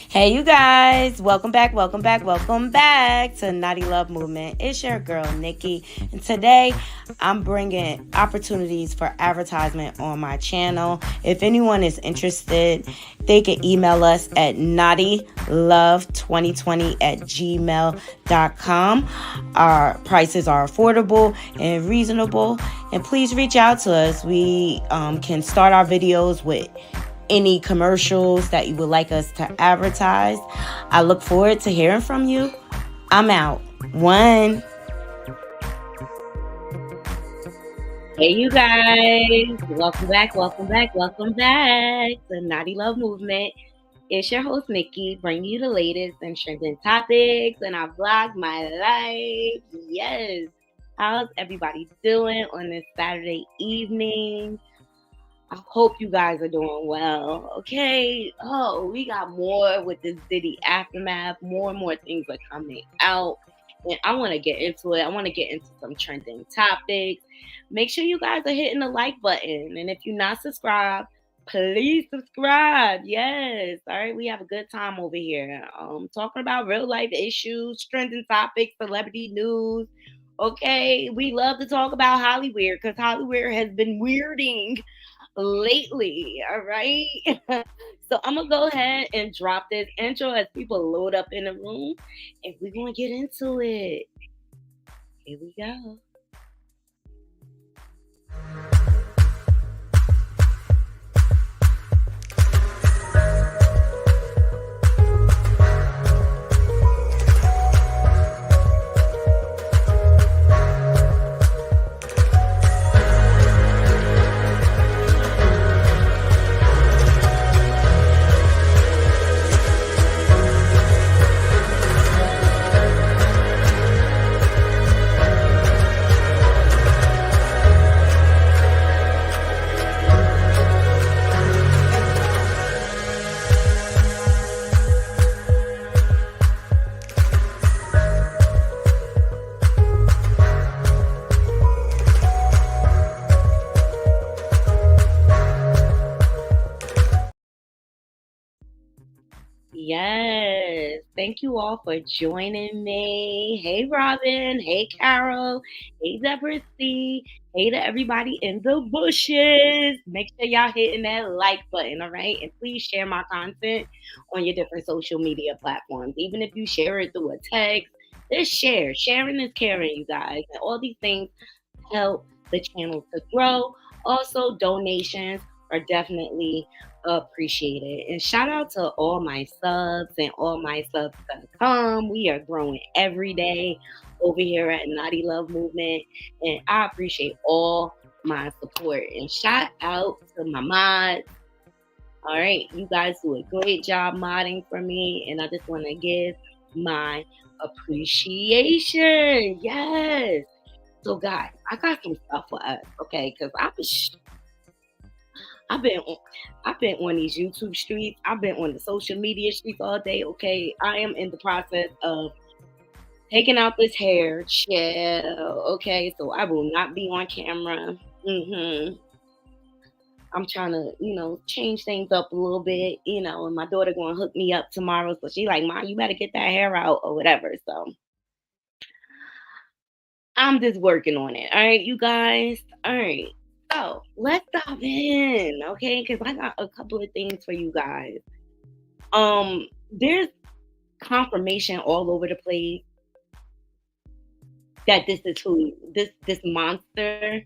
Hey, you guys, welcome back to Knotty Love Movement. It's your girl, Nikki, and today I'm bringing opportunities for advertisement on my channel. If anyone is interested, they can email us at knottylove2020@gmail.com. Our prices are affordable and reasonable, and please reach out to us. We can start our videos with any commercials that you would like us to advertise. I look forward to hearing from you. I'm out. One. Hey, you guys. Welcome back to Knotty Love Movement. It's your host, Nikki, bringing you the latest and trending topics, and I vlog my life. Yes. How's everybody doing on this Saturday evening? I hope you guys are doing well. Okay. Oh, we got more with this Diddy aftermath. More and more things are coming out. And I want to get into it. I want to get into some trending topics. Make sure you guys are hitting the like button. And if you're not subscribed, please subscribe. Yes. All right. We have a good time over here. Talking about real life issues, trending topics, celebrity news. Okay. We love to talk about Hollywood because Hollywood has been weirding lately. All right. So I'm gonna go ahead and drop this intro as people load up in the room, and we're gonna get into it. Here we go. Yes, thank you all for joining me. Hey, Robin. Hey, Carol. Hey, Deborah C. Hey to everybody in the bushes. Make sure y'all hitting that like button, all right? And please share my content on your different social media platforms. Even if you share it through a text, just share. Sharing is caring, you guys. And all these things help the channel to grow. Also, donations are definitely appreciated. And shout out to all my subs and all my subs to come. We are growing every day over here at Knotty Love Movement. And I appreciate all my support. And shout out to my mods. All right, you guys do a great job modding for me. And I just want to give my appreciation. Yes. So, guys, I got some stuff for us, okay? Because I've been on these YouTube streets. I've been on the social media streets all day. Okay, I am in the process of taking out this hair. Chill. Okay, so I will not be on camera. I'm trying to, change things up a little bit, and my daughter gonna hook me up tomorrow. So she like, Mom, you better get that hair out or whatever. So I'm just working on it. All right, you guys. All right. So let's dive in, okay? Because I got a couple of things for you guys. There's confirmation all over the place that this is who this monster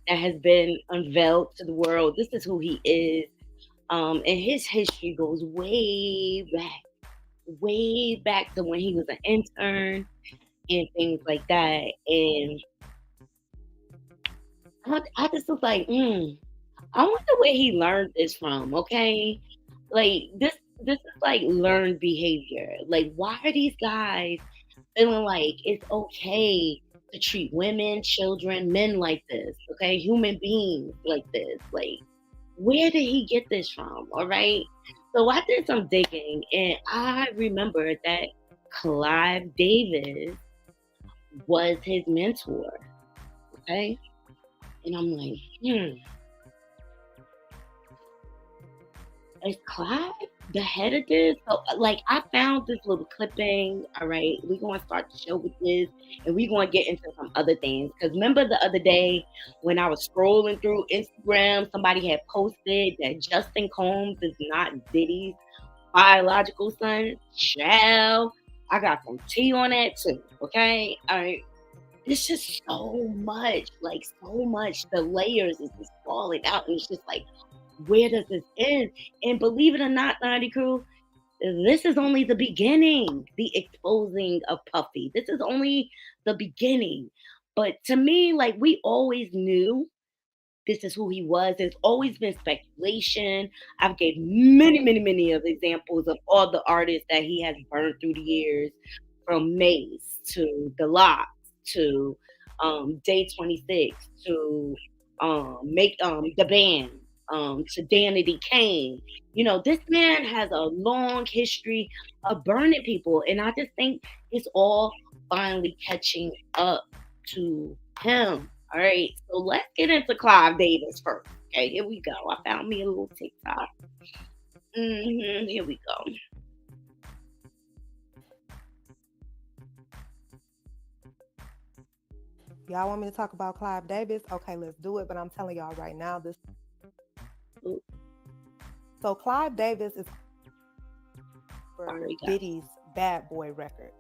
that has been unveiled to the world. This is who he is. And his history goes way back to when he was an intern and things like that. And I just was like, I wonder where he learned this from. Okay, like this is like learned behavior. Like, why are these guys feeling like it's okay to treat women, children, men like this? Okay, human beings like this. Like, where did he get this from? All right. So I did some digging and I remembered that Clive Davis was his mentor. Okay. And I'm like, is Clive the head of this? So, like, I found this little clipping. All right, we're gonna start the show with this, and we're gonna get into some other things. Because remember the other day when I was scrolling through Instagram, somebody had posted that Justin Combs is not Diddy's biological son. Child, I got some tea on that too. Okay, all right. It's just so much, like so much. The layers is just falling out, and it's just like, where does this end? And believe it or not, Knotty Crew, this is only the beginning, the exposing of Puffy. This is only the beginning. But to me, like, we always knew this is who he was. There's always been speculation. I've gave many of examples of all the artists that he has burned through the years, from Mace to The Lox to Day 26 to make the band to Danity Kane. This man has a long history of burning people, and I just think it's all finally catching up to him. All right, so let's get into Clive Davis first. Okay, here we go. I found me a little TikTok. Here we go. Y'all want me to talk about Clive Davis? Okay, let's do it. But I'm telling y'all right now, this. So Clive Davis is for Diddy's Bad Boy record.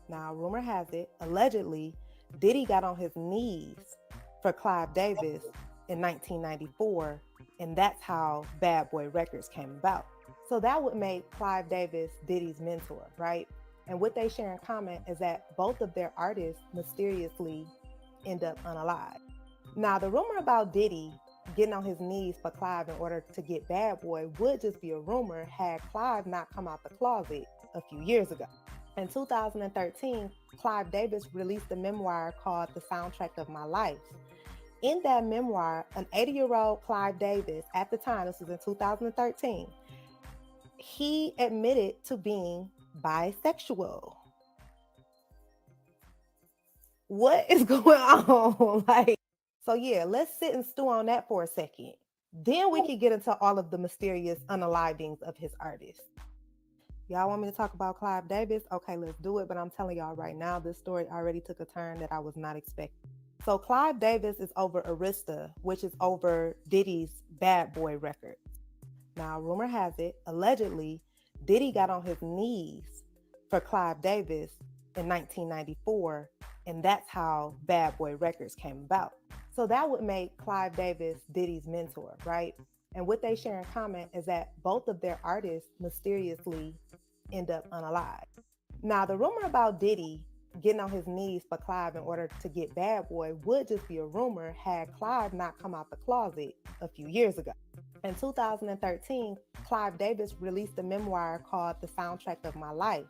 Now, rumor has it, allegedly, Diddy got on his knees for Clive Davis in 1994, and that's how Bad Boy Records came about. So that would make Clive Davis Diddy's mentor, right? And what they share in common is that both of their artists mysteriously end up unalive. Now, the rumor about Diddy getting on his knees for Clive in order to get Bad Boy would just be a rumor had Clive not come out the closet a few years ago. In 2013, Clive Davis released a memoir called The Soundtrack of My Life. In that memoir, an 80-year-old Clive Davis, at the time, this was in 2013, he admitted to being bisexual. What is going on? So yeah, let's sit and stew on that for a second. Then we can get into all of the mysterious unalivings of his artists. Y'all want me to talk about Clive Davis? Okay, let's do it. But I'm telling y'all right now, this story already took a turn that I was not expecting. So Clive Davis is over Arista, which is over Diddy's Bad Boy record. Now, rumor has it, allegedly, Diddy got on his knees for Clive Davis in 1994, and that's how Bad Boy Records came about. So that would make Clive Davis Diddy's mentor, right? And what they share in common is that both of their artists mysteriously end up unalive. Now, the rumor about Diddy getting on his knees for Clive in order to get Bad Boy would just be a rumor had Clive not come out the closet a few years ago. In 2013, Clive Davis released a memoir called The Soundtrack of My Life.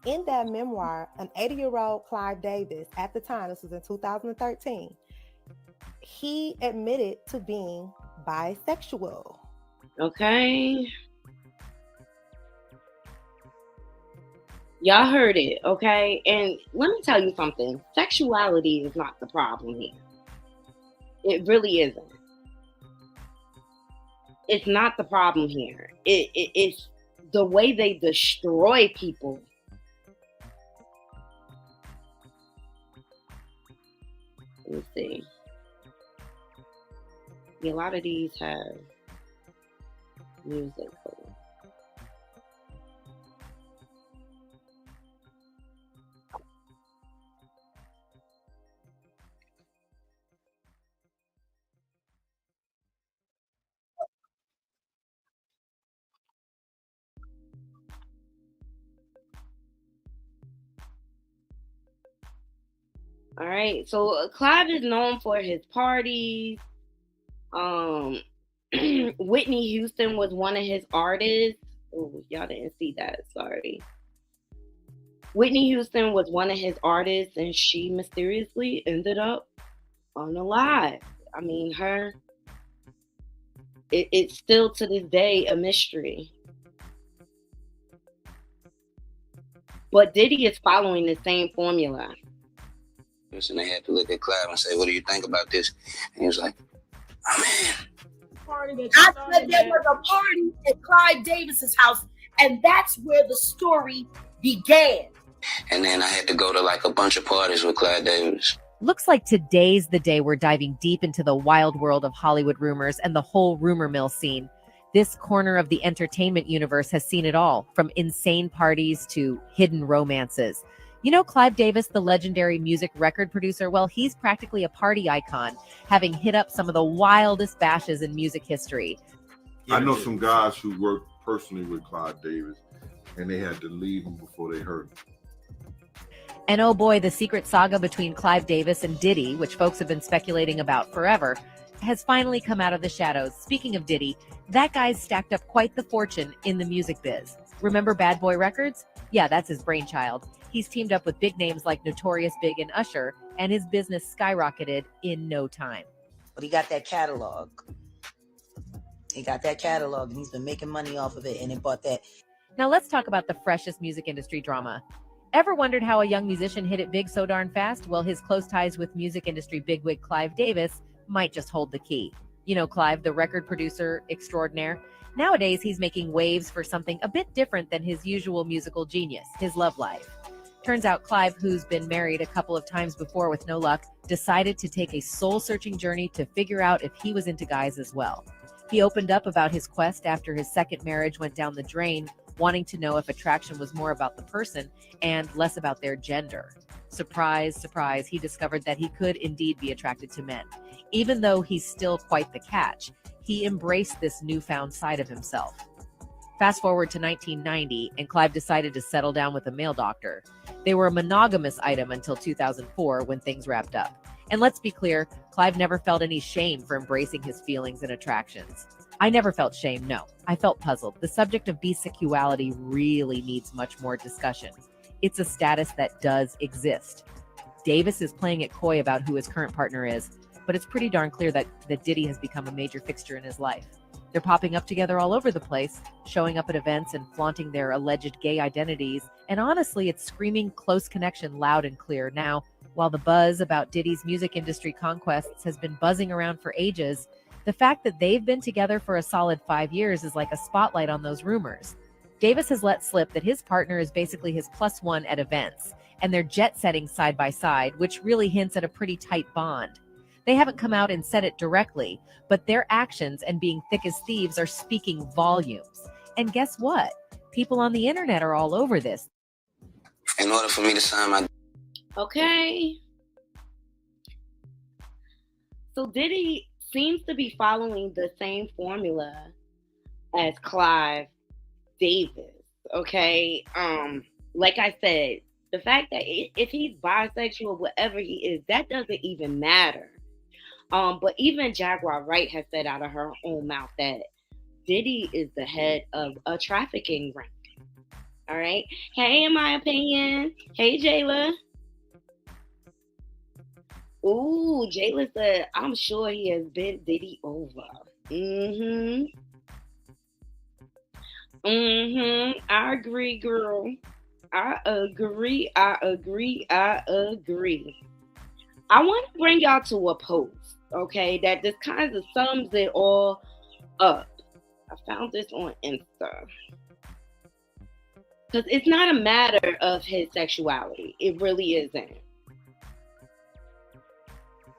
In that memoir, an 80-year-old Clive Davis, at the time, this was in 2013, he admitted to being bisexual. Okay. Y'all heard it, okay? And let me tell you something. Sexuality is not the problem here. It really isn't. It's not the problem here. It's the way they destroy people. Let me see. Yeah, a lot of these have music. All right. So Clive is known for his parties. Um, Whitney Houston was one of his artists. Oh, y'all didn't see that. Sorry. Whitney Houston was one of his artists, and she mysteriously ended up unalive. I mean, it's still to this day a mystery. But Diddy is following the same formula. And they had to look at Clive and say, "What do you think about this?" And he was like, "Oh man." I said there was a party at Clyde Davis's house, and that's where the story began. And then I had to go to like a bunch of parties with Clyde Davis. Looks like today's the day we're diving deep into the wild world of Hollywood rumors and the whole rumor mill scene. This corner of the entertainment universe has seen it all, from insane parties to hidden romances. You know Clive Davis, the legendary music record producer? Well, he's practically a party icon, having hit up some of the wildest bashes in music history. I know some guys who worked personally with Clive Davis, and they had to leave him before they heard him. And oh boy, the secret saga between Clive Davis and Diddy, which folks have been speculating about forever, has finally come out of the shadows. Speaking of Diddy, that guy's stacked up quite the fortune in the music biz. Remember Bad Boy Records? Yeah, that's his brainchild. He's teamed up with big names like Notorious Big and Usher, and his business skyrocketed in no time. But he got that catalog. And he's been making money off of it, and it bought that. Now let's talk about the freshest music industry drama. Ever wondered how a young musician hit it big so darn fast? Well, his close ties with music industry bigwig Clive Davis might just hold the key. You know Clive, the record producer extraordinaire. Nowadays, he's making waves for something a bit different than his usual musical genius, his love life. Turns out Clive, who's been married a couple of times before with no luck, decided to take a soul-searching journey to figure out if he was into guys as well. He opened up about his quest after his second marriage went down the drain, wanting to know if attraction was more about the person and less about their gender. Surprise, surprise, he discovered that he could indeed be attracted to men. Even though he's still quite the catch, he embraced this newfound side of himself. Fast forward to 1990, and Clive decided to settle down with a male doctor. They were a monogamous item until 2004, when things wrapped up. And let's be clear, Clive never felt any shame for embracing his feelings and attractions. I never felt shame, no. I felt puzzled. The subject of bisexuality really needs much more discussion. It's a status that does exist. Davis is playing it coy about who his current partner is, but it's pretty darn clear that Diddy has become a major fixture in his life. They're popping up together all over the place, showing up at events and flaunting their alleged gay identities, and honestly, it's screaming close connection loud and clear. Now, while the buzz about Diddy's music industry conquests has been buzzing around for ages, the fact that they've been together for a solid 5 years is like a spotlight on those rumors. Davis has let slip that his partner is basically his plus one at events, and they're jet-setting side by side, which really hints at a pretty tight bond. They haven't come out and said it directly, but their actions and being thick as thieves are speaking volumes. And guess what? People on the internet are all over this. In order for me to sign my... Okay. So Diddy seems to be following the same formula as Clive Davis. Okay. Like I said, the fact that if he's bisexual, whatever he is, that doesn't even matter. But even Jaguar Wright has said out of her own mouth that Diddy is the head of a trafficking ring. All right. Hey, in my opinion. Hey, Jayla. Ooh, Jayla said, I'm sure he has bent Diddy over. I agree, girl. I agree. I agree. I agree. I want to bring y'all to a post, okay, that just kind of sums it all up. I found this on Insta. Because it's not a matter of his sexuality. It really isn't.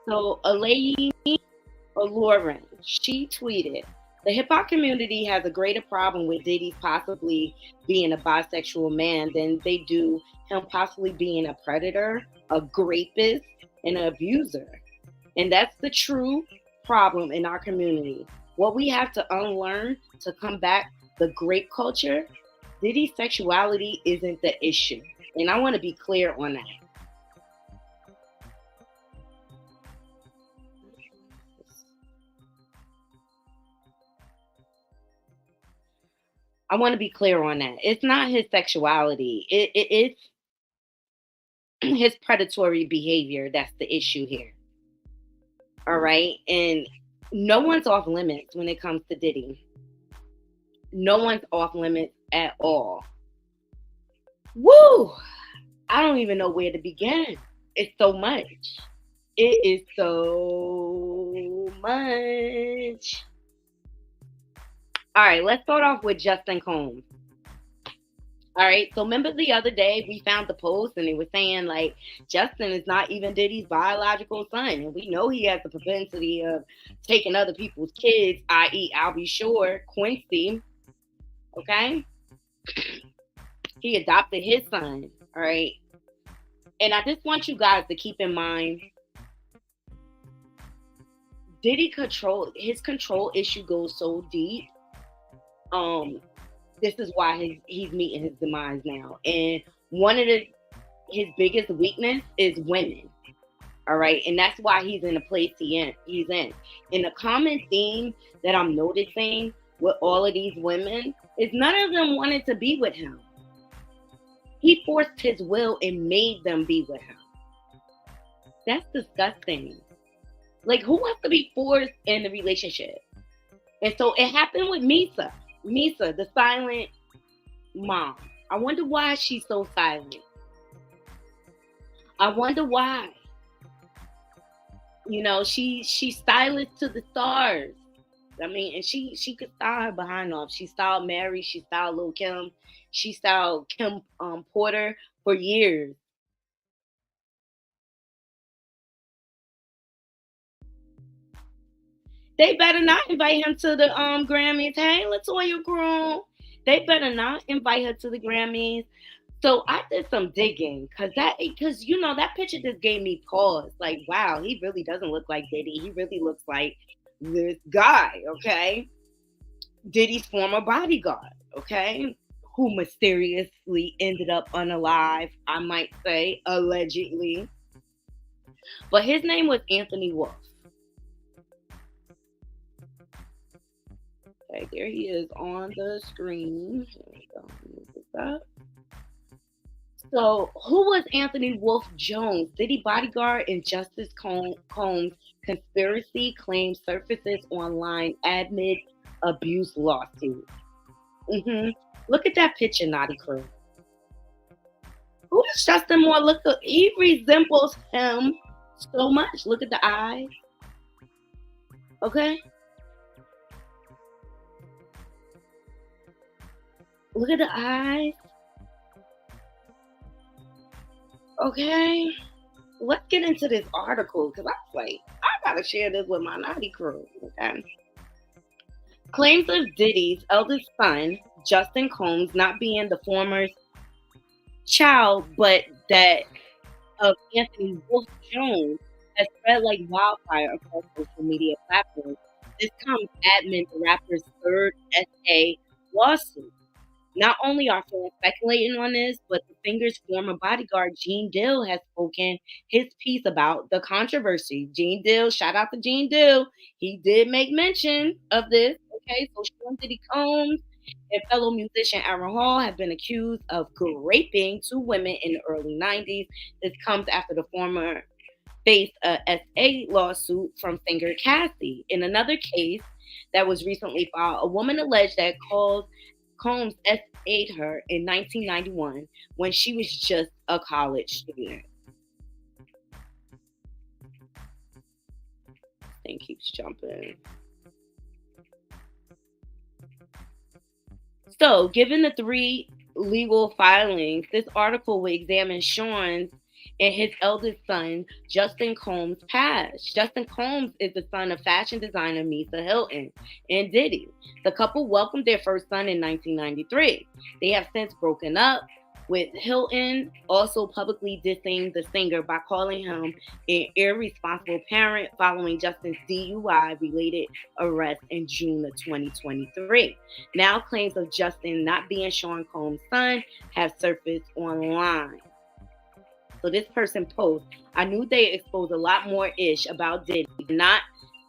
So a lady, Lauren, she tweeted, the hip hop community has a greater problem with Diddy possibly being a bisexual man than they do him possibly being a predator, a rapist, and an abuser. And that's the true problem in our community. What we have to unlearn to combat the grape culture, Diddy's sexuality isn't the issue. And I want to be clear on that. I want to be clear on that. It's not his sexuality. It's his predatory behavior that's the issue here. All right? And no one's off limits when it comes to Diddy. No one's off limits at all. Woo! I don't even know where to begin. It's so much. It is so much. All right, let's start off with Justin Combs. All right, so remember the other day we found the post and it was saying like Justin is not even Diddy's biological son. And we know he has the propensity of taking other people's kids, i.e. I'll be sure, Quincy. Okay? He adopted his son. All right. And I just want you guys to keep in mind Diddy his control issue goes so deep. This is why he's meeting his demise now. And one of his biggest weakness is women. All right. And that's why he's in the place he's in. And the common theme that I'm noticing with all of these women is none of them wanted to be with him. He forced his will and made them be with him. That's disgusting. Like, who wants to be forced in a relationship? And so it happened with Misa. Misa, the silent mom. I wonder why she's so silent. I wonder why. You know, she's stylist to the stars. I mean, and she could style her behind off. She styled Mary. She styled Lil' Kim. She styled Kim Porter for years. They better not invite him to the Grammys. Hey, LaToya Krew. They better not invite her to the Grammys. So I did some digging because you know that picture just gave me pause. Like, wow, he really doesn't look like Diddy. He really looks like this guy, okay? Diddy's former bodyguard, okay? Who mysteriously ended up unalive, I might say, allegedly. But his name was Anthony Wolf. Okay, there he is on the screen. Here we go. Move this up. So, who was Anthony Wolf Jones? Diddy bodyguard and Justice Combs conspiracy claim surfaces online amid abuse lawsuit. Look at that picture, Knotty Krew. Who does Justin Moore look at? He resembles him so much. Look at the eyes. Okay? Look at the eyes. Okay, let's get into this article because I was like, I gotta share this with my Knotty Krew. Okay. Claims of Diddy's eldest son, Justin Combs, not being the former's child, but that of Anthony Wolf Jones, has spread like wildfire across social media platforms. This comes amid the rapper's third SA lawsuit. Not only are fans speculating on this, but the Finger's former bodyguard, Gene Dill, has spoken his piece about the controversy. Gene Dill, shout out to Gene Dill. He did make mention of this. Okay, so Sean Diddy Combs and fellow musician Aaron Hall have been accused of raping two women in the early 90s. This comes after the former faced a SA lawsuit from Singer Cassie. In another case that was recently filed, a woman alleged that Combs SA'd her in 1991 when she was just a college student. Thing keeps jumping. So, given the 3 legal filings, this article will examine Sean's and his eldest son, Justin Combs' past. Justin Combs is the son of fashion designer Misa Hilton and Diddy. The couple welcomed their first son in 1993. They have since broken up, with Hilton also publicly dissing the singer by calling him an irresponsible parent following Justin's DUI-related arrest in June of 2023. Now claims of Justin not being Sean Combs' son have surfaced online. So this person posts, I knew they exposed a lot more ish about Diddy, not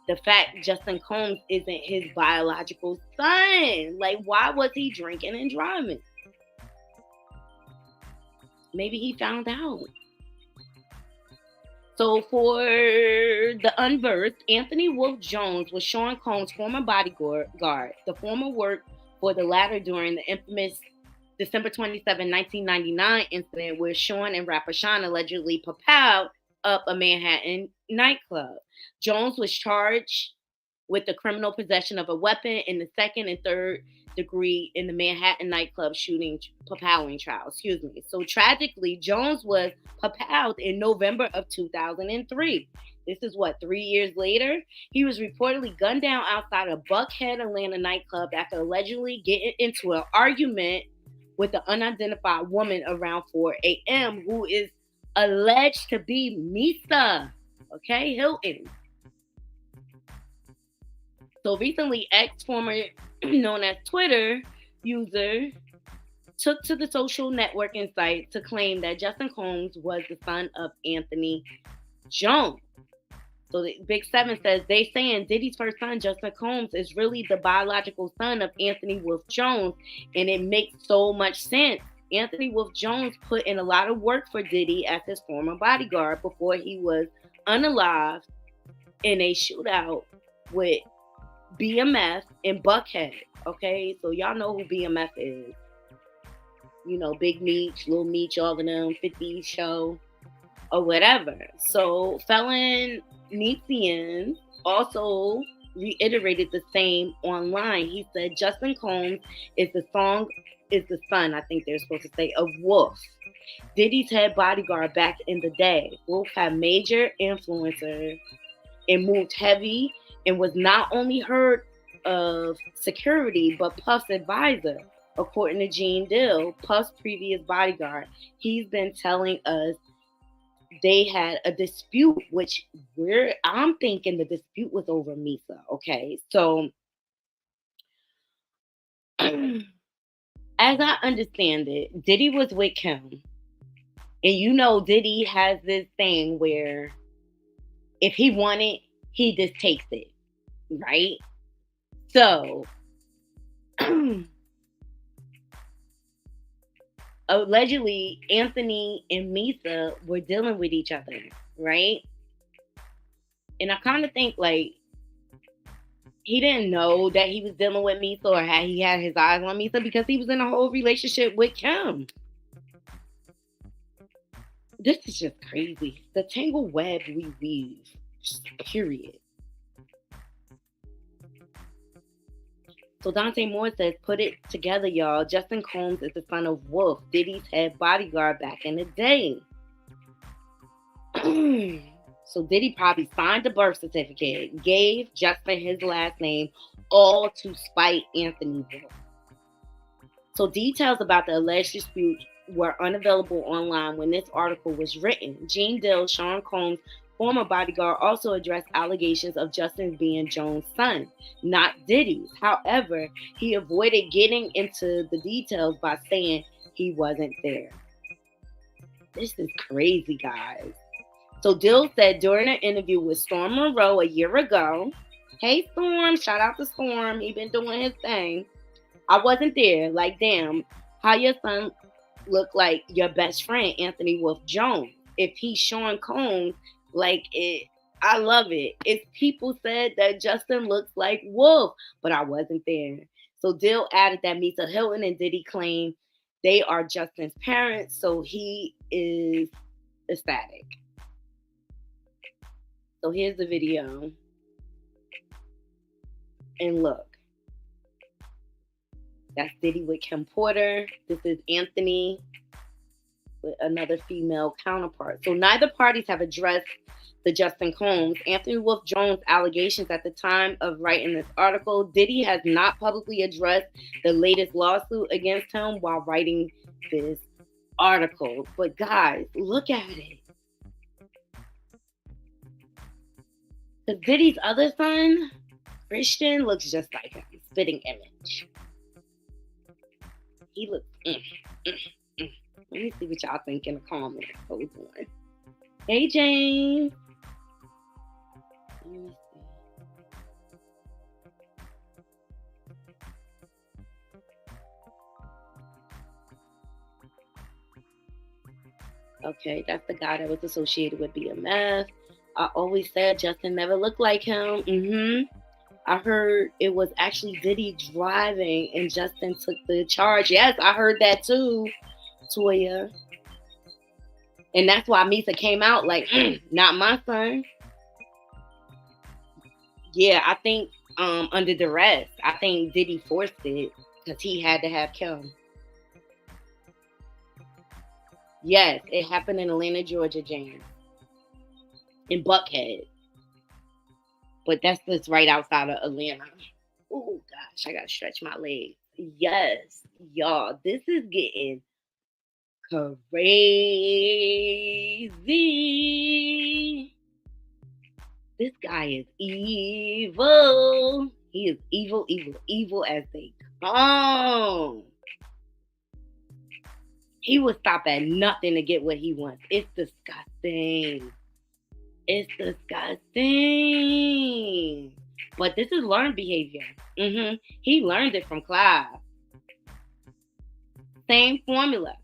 the fact Justin Combs isn't his biological son. Like, why was he drinking and driving? Maybe he found out. So for the unversed, Anthony Wolf Jones was Sean Combs' former bodyguard. The former worked for the latter during the infamous December 27, 1999 incident where Sean and rapper Sean allegedly propelled up a Manhattan nightclub. Jones was charged with the criminal possession of a weapon in the second and third degree in the Manhattan nightclub shooting propelling trial. So tragically, Jones was propelled in November of 2003. This is 3 years later. He was reportedly gunned down outside a Buckhead, Atlanta nightclub after allegedly getting into an argument with an unidentified woman around 4 a.m. who is alleged to be Misa, Hilton. So recently, former known as Twitter user, took to the social networking site to claim that Justin Combs was the son of Anthony Jones. So the Big Seven says, they saying Diddy's first son, Justin Combs, is really the biological son of Anthony Wolf Jones, and it makes so much sense. Anthony Wolf Jones put in a lot of work for Diddy as his former bodyguard before he was unalived in a shootout with BMF in Buckhead. So y'all know who BMF is. You know, Big Meech, Lil Meech, all of them, 50 Show, or whatever. So Felon Netian also reiterated the same online. He said Justin Combs is the son, I think they're supposed to say, of Wolf, Diddy's head bodyguard back in the day. Wolf had major influencer and moved heavy and was not only heard of security, but Puff's advisor, according to Gene Dill, Puff's previous bodyguard. He's been telling us they had a dispute, which I'm thinking the dispute was over Misa. So as I understand it, Diddy was with Kim, and you know Diddy has this thing where if he wants it, he just takes it, right? So allegedly, Anthony and Misa were dealing with each other, right? And I kind of think he didn't know that he was dealing with Misa, or he had his eyes on Misa, because he was in a whole relationship with Kim. This is just crazy. The tangled web we weave, period. So Dante Moore says, put it together, y'all. Justin Combs is the son of Wolf, Diddy's head bodyguard back in the day. So Diddy probably signed the birth certificate, gave Justin his last name, all to spite Anthony Wolf. So details about the alleged dispute were unavailable online when this article was written. Gene Dill, Sean Combs' former bodyguard, also addressed allegations of Justin being Jones' son, not Diddy's. However, he avoided getting into the details by saying he wasn't there. This is crazy, guys. So Dill said during an interview with Storm Monroe a year ago, hey Storm, shout out to Storm, he been doing his thing. I wasn't there, damn, how your son look like your best friend, Anthony Wolf Jones. If he's Sean Combs, I love it. If people said that Justin looks like Wolf, but I wasn't there. So Dill added that Misa Hilton and Diddy claim they are Justin's parents, so he is ecstatic. So here's the video. And look. That's Diddy with Kim Porter. This is Anthony with another female counterpart. So neither parties have addressed the Justin Combs, Anthony Wolf Jones allegations at the time of writing this article. Diddy has not publicly addressed the latest lawsuit against him while writing this article. But guys, look at it. Because Diddy's other son, Christian, looks just like him. Spitting image. He looks. Let me see what y'all think in the comments. Hold on. Hey, James. Let me see. Okay, that's the guy that was associated with BMF. I always said Justin never looked like him. I heard it was actually Diddy driving and Justin took the charge. Yes, I heard that too, Toya. And that's why Misa came out like, not my son. Yeah, I think under duress. I think Diddy forced it because he had to have Kim. Yes, it happened in Atlanta, Georgia, James. In Buckhead. But that's just right outside of Atlanta. Oh, gosh, I got to stretch my legs. Yes, y'all, this is getting crazy. This guy is evil. He is evil, evil, evil as they come. He will stop at nothing to get what he wants. It's disgusting. It's disgusting. But this is learned behavior. He learned it from Clive. Same formula.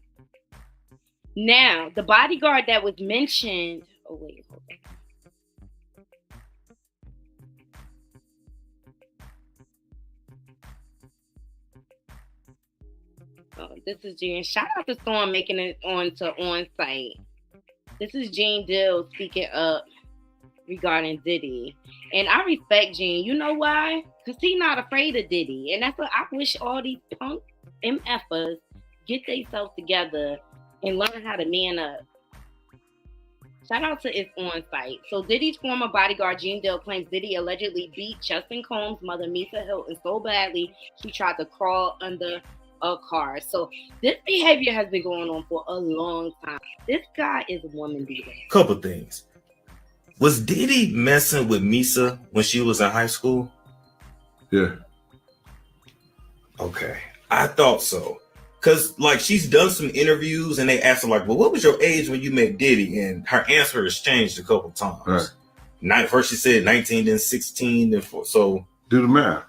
Now, the bodyguard that was mentioned. Oh, wait, hold on. Oh, this is Gene. Shout out to Storm making it on site. This is Gene Dill speaking up regarding Diddy. And I respect Gene. You know why? Because he's not afraid of Diddy. And that's what I wish all these punk MFers get themselves together and learn how to man up. Shout out to It's On Site. So Diddy's former bodyguard, Gene Dill, claims Diddy allegedly beat Justin Combs' mother, Misa Hilton, so badly she tried to crawl under a car. So this behavior has been going on for a long time. This guy is a woman beater. Couple things. Was Diddy messing with Misa when she was in high school? Yeah. Okay. I thought so. Because, like, she's done some interviews and they asked her, like, well, what was your age when you met Diddy? And her answer has changed a couple times. Right. First she said 19, then 16, then 4. So. Do the math.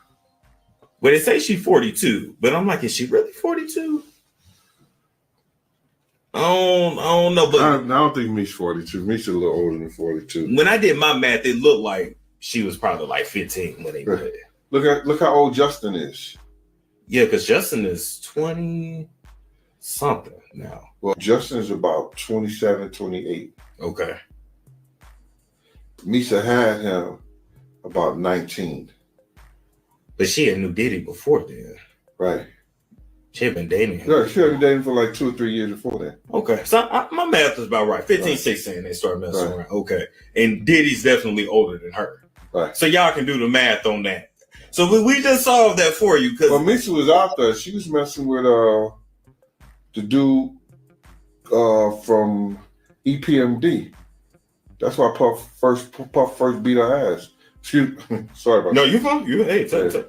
Well, they say she's 42. But I'm like, is she really 42? I don't know. But I don't think Meech's 42. Meech's a little older than 42. When I did my math, it looked like she was probably like 15 when they did it. Look how old Justin is. Yeah, because Justin is 20 something now. Well, Justin is about 27, 28. Okay. Misa had him about 19. But she had knew Diddy before then. Right. She had been dating him. Yeah, she had been dating for like 2 or 3 years before that. Okay. So my math is about right. 15, right. 16, they started messing around. Okay. And Diddy's definitely older than her. Right. So y'all can do the math on that. So we just solved that for you. Well, Misa was out there. She was messing with the dude from EPMD. That's why Puff first beat her ass. Sorry about that. No, you're fine. Tell.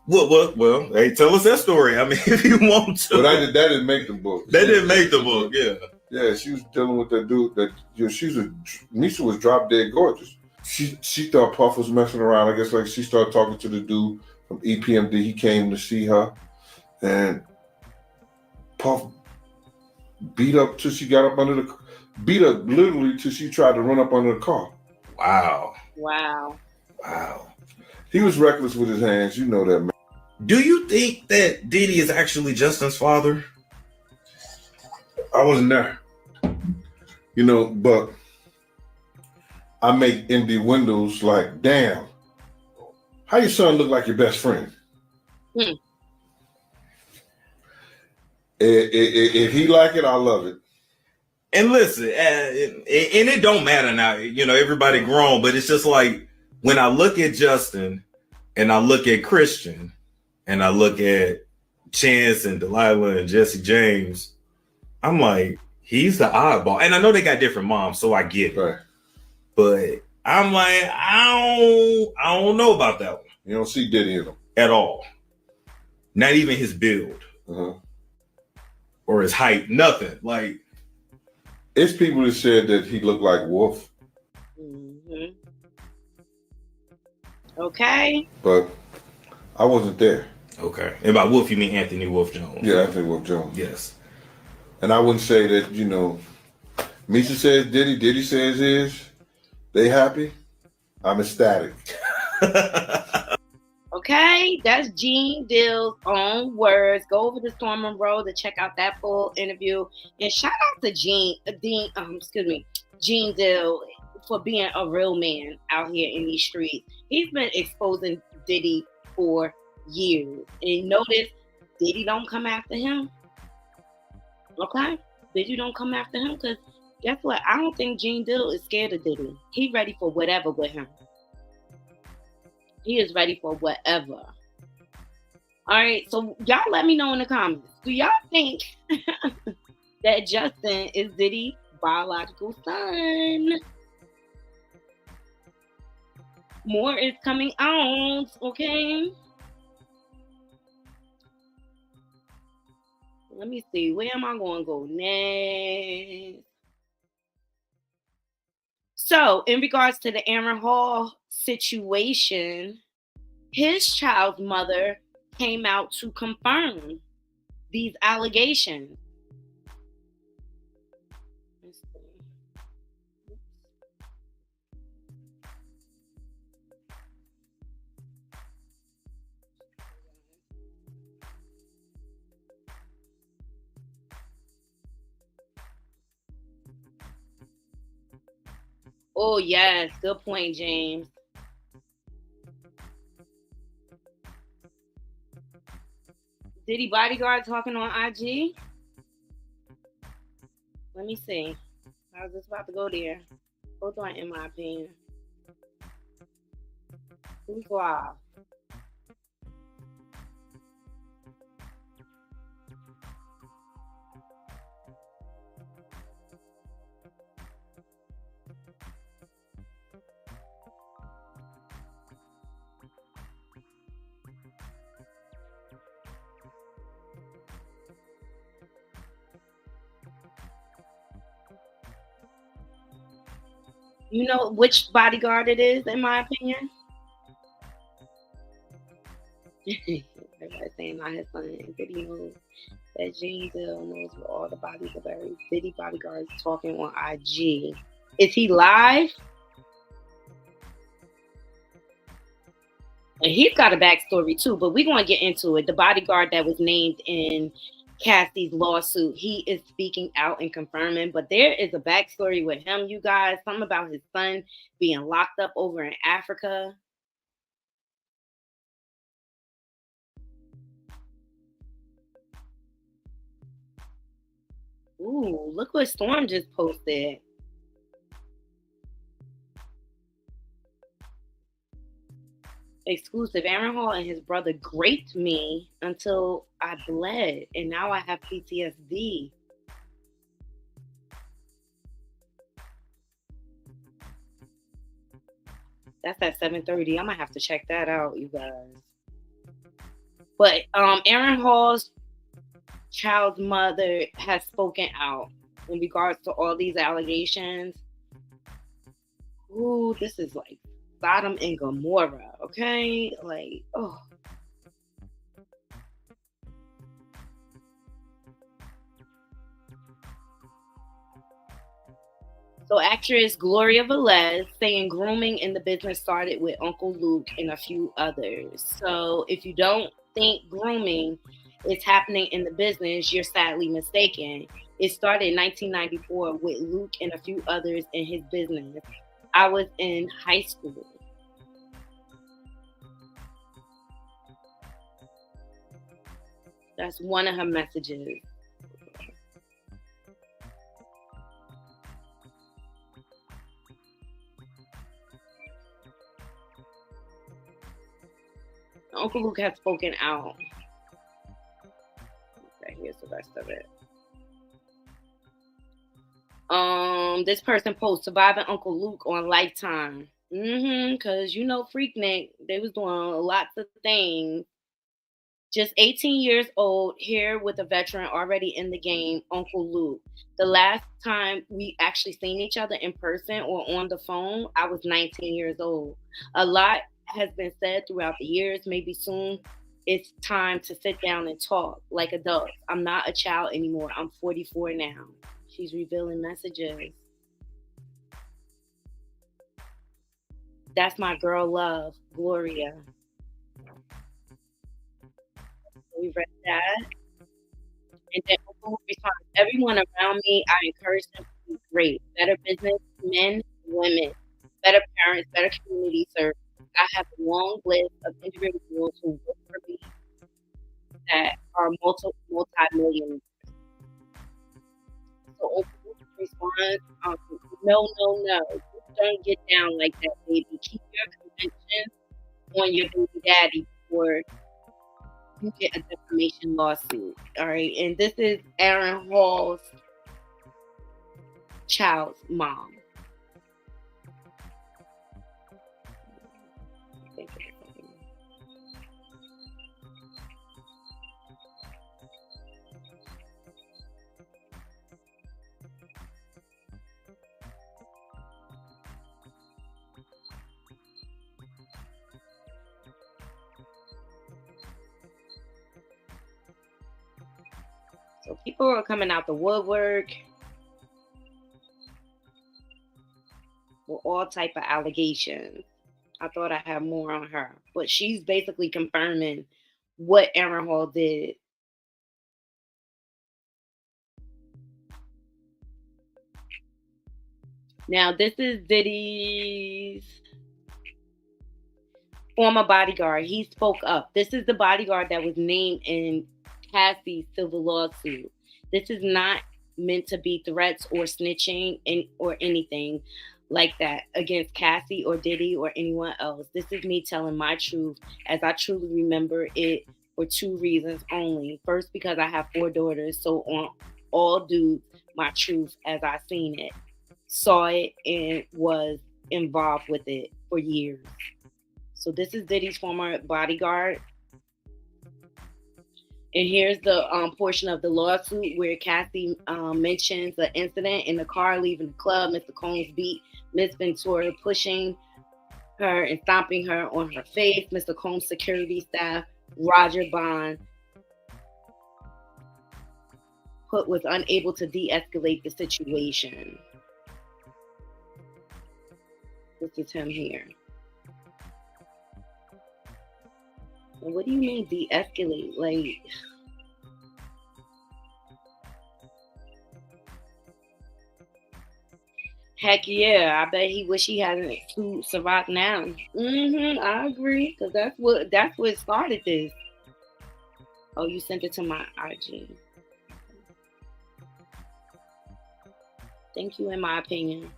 Well, hey, tell us that story. I mean, if you want to. But that didn't make the book. That didn't make the book, yeah. Yeah, she was dealing with that dude Misa was drop dead gorgeous. She thought Puff was messing around. I guess like she started talking to the dude from EPMD. He came to see her, and Puff beat up till she got up beat up literally till she tried to run up under the car. Wow. Wow. He was reckless with his hands. You know that, man. Do you think that Diddy is actually Justin's father? I wasn't there. But I make indie windows like, damn, how your son look like your best friend? If he like it, I love it. And listen, and it don't matter now. Everybody grown, but it's just like when I look at Justin and I look at Christian and I look at Chance and Delilah and Jesse James, I'm like, he's the oddball. And I know they got different moms, so I get it. Right. But I'm like, I don't know about that one. You don't see Diddy in him at all. Not even his build or his height. Nothing. Like, it's people that said that he looked like Wolf. Mm-hmm. Okay. But I wasn't there. Okay. And by Wolf, you mean Anthony Wolf Jones? Yeah, Anthony Wolf Jones. Yes. And I wouldn't say that, Misha says Diddy says his. They happy? I'm ecstatic. Okay, that's Gene Dill's own words. Go over to Storm Monroe to check out that full interview. And shout out to Gene Dill for being a real man out here in these streets. He's been exposing Diddy for years. And notice, Diddy don't come after him. Okay? Diddy don't come after him because guess what? I don't think Gene Dill is scared of Diddy. He ready for whatever with him. He is ready for whatever. All right, so y'all let me know in the comments. Do y'all think that Justin is Diddy's biological son? More is coming out, okay? Let me see. Where am I going to go next? So, in regards to the Aaron Hall situation, his child's mother came out to confirm these allegations. Let's see. Oh, yes. Good point, James. Diddy bodyguard talking on IG? Let me see. I was just about to go there. Hold on, in my opinion. Who's live? You know which bodyguard it is, in my opinion? Everybody saying not his son. Diddy knows that Gene Dill knows where all the bodies are buried. Diddy bodyguard is talking on IG. Is he live? And he's got a backstory too, but we're going to get into it. The bodyguard that was named in Cassie's lawsuit, he is speaking out and confirming, but there is a backstory with him, you guys. Something about his son being locked up over in Africa. Ooh, look what Storm just posted. Exclusive. Aaron Hall and his brother raped me until I bled, and now I have PTSD. That's at 7:30. I'm gonna have to check that out, you guys. But Aaron Hall's child's mother has spoken out in regards to all these allegations. Ooh, this is like Sodom and Gomorrah, okay? Like, oh. So actress Gloria Velez saying grooming in the business started with Uncle Luke and a few others. So if you don't think grooming is happening in the business, you're sadly mistaken. It started in 1994 with Luke and a few others in his business. I was in high school. That's one of her messages. Uncle Luke has spoken out. Okay, here's the rest of it. This person posts surviving Uncle Luke on Lifetime. Cause Freaknik, they was doing lots of things. Just 18 years old, here with a veteran already in the game, Uncle Luke. The last time we actually seen each other in person or on the phone, I was 19 years old. A lot has been said throughout the years. Maybe soon it's time to sit down and talk like adults. I'm not a child anymore. I'm 44 now. She's revealing messages. That's my girl love, Gloria. We read that. And then Uncle responds, everyone around me, I encourage them to be great. Better business, men, women. Better parents, better community service. I have a long list of individuals who work for me that are multi-millionaires. So Uncle responds, no. Don't get down like that, baby. Keep your conventions on your baby daddy before you get a defamation lawsuit. All right. And this is Aaron Hall's child's mom. So people are coming out the woodwork with all type of allegations. I thought I had more on her, but she's basically confirming what Aaron Hall did. Now, this is Diddy's former bodyguard. He spoke up. This is the bodyguard that was named in Cassie's civil lawsuit. This is not meant to be threats or snitching or anything like that against Cassie or Diddy or anyone else. This is me telling my truth as I truly remember it for two reasons only. First, because I have 4 daughters, so on all due my truth as I seen it, saw it, and was involved with it for years. So this is Diddy's former bodyguard. And here's the portion of the lawsuit where Cassie mentions the incident in the car leaving the club. Mr. Combs beat Miss Ventura, pushing her and stomping her on her face. Mr. Combs' security staff, Roger Bond, was unable to de-escalate the situation. This is him here. What do you mean de-escalate? Like, heck yeah, I bet he wish he hadn't sued Ciroc now. I agree, because that's what started this. Oh, you sent it to my IG. Thank you, in my opinion.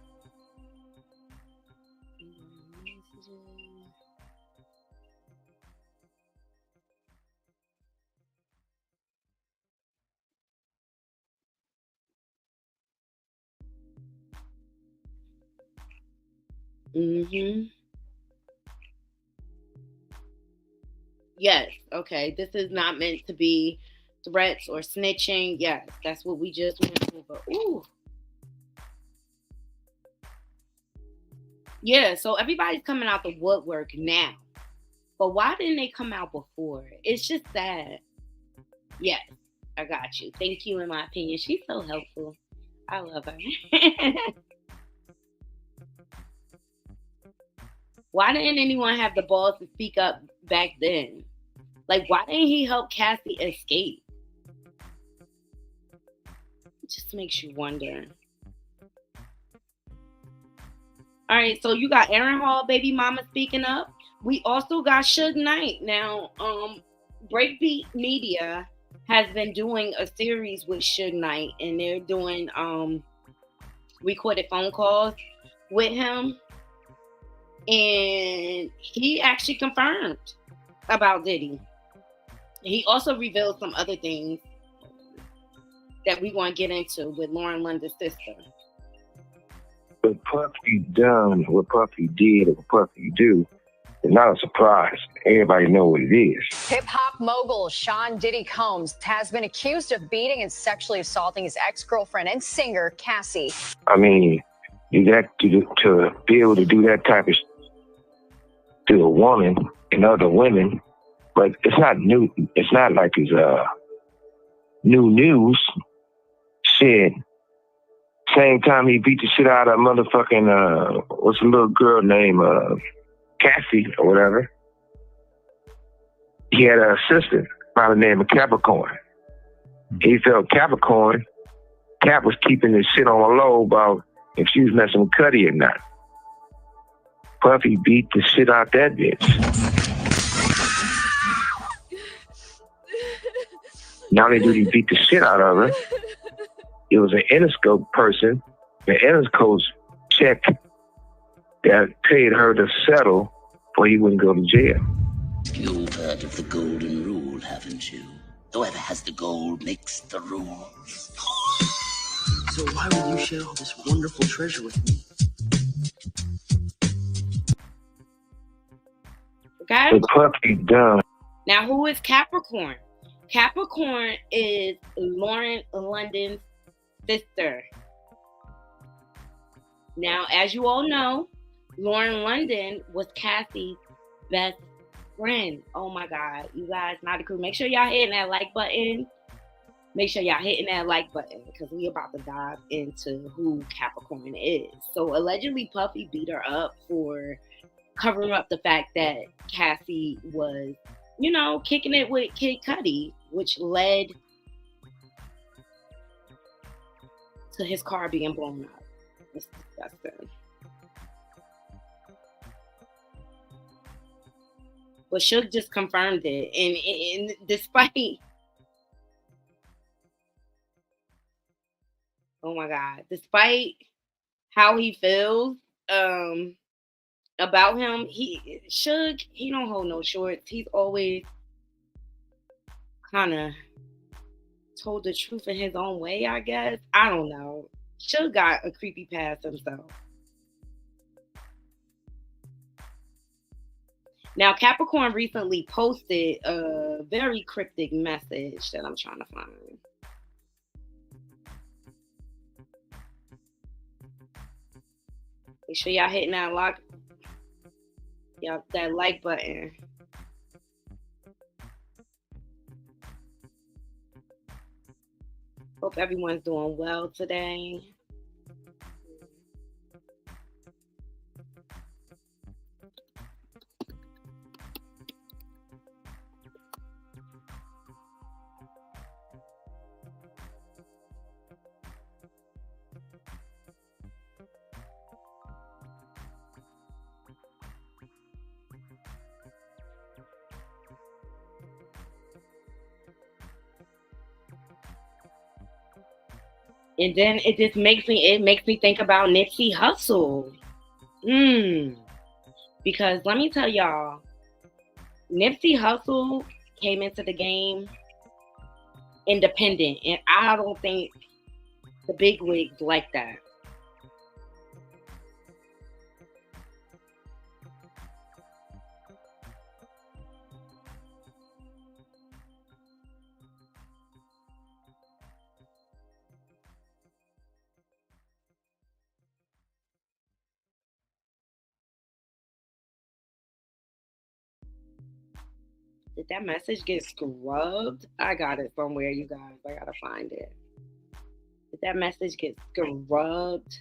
Yes, okay. This is not meant to be threats or snitching. Yes, that's what we just went over. Ooh. Yeah, so everybody's coming out the woodwork now. But why didn't they come out before? It's just sad. Yes, I got you. Thank you, in my opinion. She's so helpful. I love her. Why didn't anyone have the balls to speak up back then? Like, why didn't he help Cassie escape? It just makes you wonder. All right, so you got Aaron Hall, baby mama, speaking up. We also got Suge Knight. Now, Breakbeat Media has been doing a series with Suge Knight, and they're doing recorded phone calls with him, and he actually confirmed about Diddy. He also revealed some other things that we want to get into with Lauren London's sister. What Puffy done, what Puffy did, and what Puffy do, it's not a surprise. Everybody know what it is. Hip-hop mogul Sean Diddy Combs has been accused of beating and sexually assaulting his ex-girlfriend and singer, Cassie. I mean, to be able to do that type of to a woman and other women, but it's not new. It's not like it's new news. Shit. Same time he beat the shit out of motherfucking what's the little girl named Cassie or whatever. He had an assistant by the name of Capricorn. He felt Capricorn. Cap was keeping his shit on the low about if she was messing with Cuddy or not. Puffy beat the shit out that bitch. Not only did he beat the shit out of her, it was an Interscope person, the Interscope check that paid her to settle or he wouldn't go to jail. You've heard of the golden rule, haven't you? Whoever has the gold makes the rules. So why would you share all this wonderful treasure with me? Okay. The Puffy done. Now, who is Capricorn? Capricorn is Lauren London's sister. Now, as you all know, Lauren London was Cassie's best friend. Oh my God, you guys, Knotty Krew, make sure y'all hitting that like button. Make sure y'all hitting that like button because we about to dive into who Capricorn is. So allegedly, Puffy beat her up for covering up the fact that Cassie was, you know, kicking it with Kid Cudi, which led to his car being blown up. It's disgusting. But Suge just confirmed it. And despite, oh my God, despite how he feels about him, Suge, he don't hold no shorts. He's always kind of told the truth in his own way, I guess. I don't know. Suge got a creepy past himself. Now, Capricorn recently posted a very cryptic message that I'm trying to find. Make sure y'all hitting that like button. Hope everyone's doing well today. And then it makes me think about Nipsey Hussle. Because let me tell y'all, Nipsey Hussle came into the game independent, and I don't think the big wigs like that. Did that message get scrubbed? I got it somewhere, you guys. I gotta find it. Did that message get scrubbed?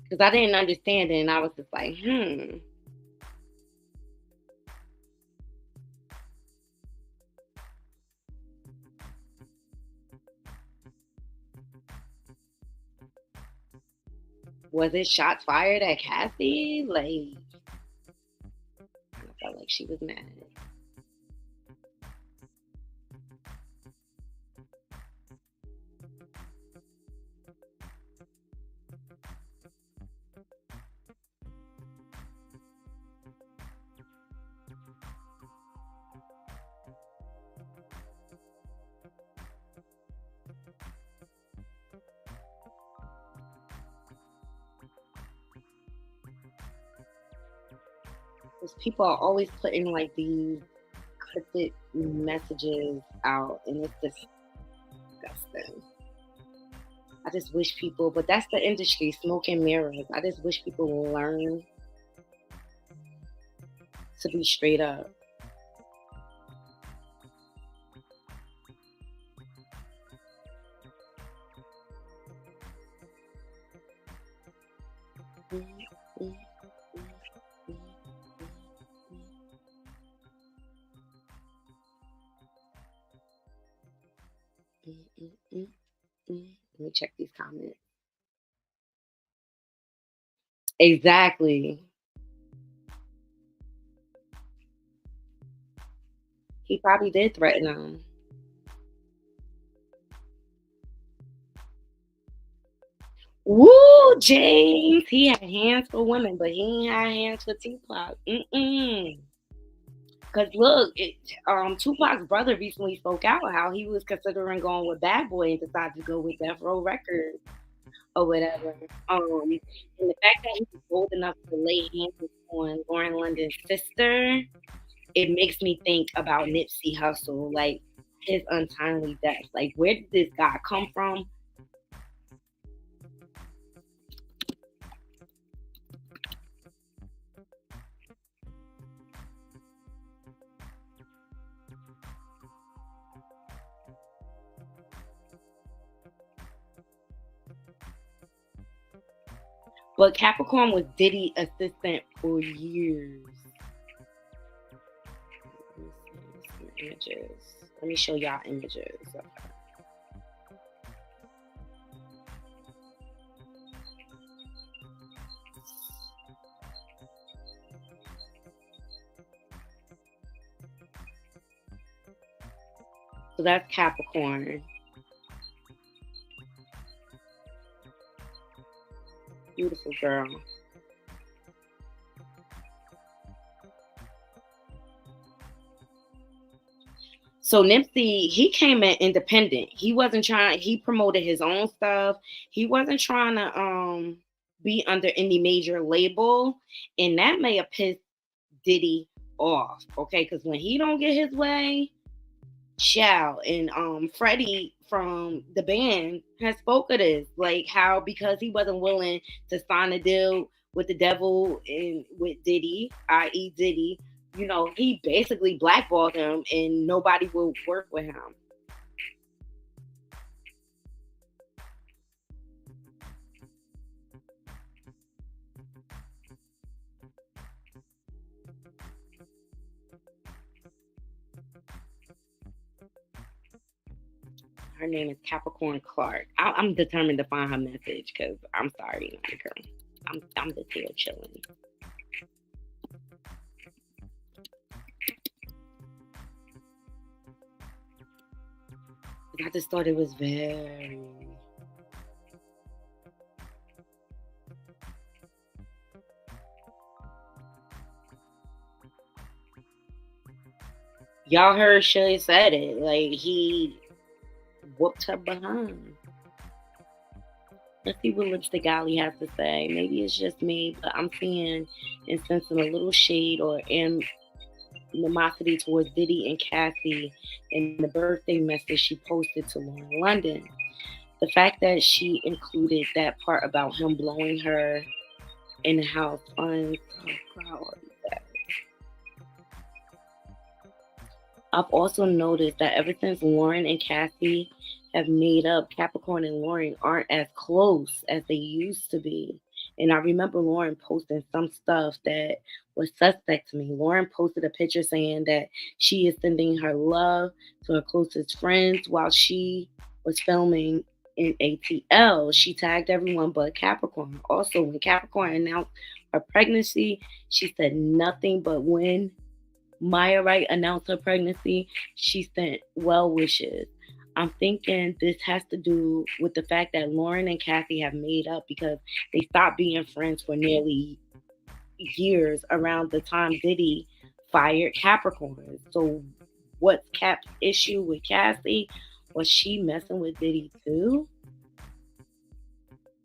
Because I didn't understand it, and I was just like, Was it shots fired at Cassie? Like, I felt like she was mad. Because people are always putting like these cryptic messages out, and it's disgusting. I just wish people, but that's the industry, smoke and mirrors. I just wish people will learn to be straight up. Let me check these comments. Exactly. He probably did threaten them. Woo, James. He had hands for women, but he ain't had hands for Tupac. Cause look, Tupac's brother recently spoke out how he was considering going with Bad Boy and decided to go with Death Row Records or whatever. And the fact that he was bold enough to lay hands on Lauren London's sister, it makes me think about Nipsey Hussle, like his untimely death. Like, where did this guy come from? But Capricorn was Diddy assistant for years. Images. Let me show y'all images. Okay. So that's Capricorn. Beautiful girl. So Nipsey, he came in independent. He wasn't trying, he promoted his own stuff. He wasn't trying to be under any major label. And that may have pissed Diddy off. Okay, because when he don't get his way, child. And Freddie from the band has spoke of this, like how because he wasn't willing to sign a deal with the devil and with Diddy, i.e. Diddy, you know, he basically blackballed him and nobody will work with him. Her name is Capricorn Clark. I'm determined to find her message because I'm sorry, girl. I'm just here chilling. I just thought it was very. Y'all heard Shay said it. Like, he whooped her behind. Let's see what Lipstick Alley has to say. Maybe it's just me, but I'm seeing and sensing a little shade or animosity towards Diddy and Cassie in the birthday message she posted to Lauren London. The fact that she included that part about him blowing her in the house on that. I've also noticed that ever since Lauren and Cassie have made up, Capricorn and Lauren aren't as close as they used to be. And I remember Lauren posting some stuff that was suspect to me. Lauren posted a picture saying that she is sending her love to her closest friends while she was filming in ATL. She tagged everyone but Capricorn. Also, when Capricorn announced her pregnancy, she said nothing but when Maya Wright announced her pregnancy, she sent well wishes. I'm thinking this has to do with the fact that Lauren and Kathy have made up because they stopped being friends for nearly years around the time Diddy fired Capricorn. So what's Cap's issue with Cassie? Was she messing with Diddy too?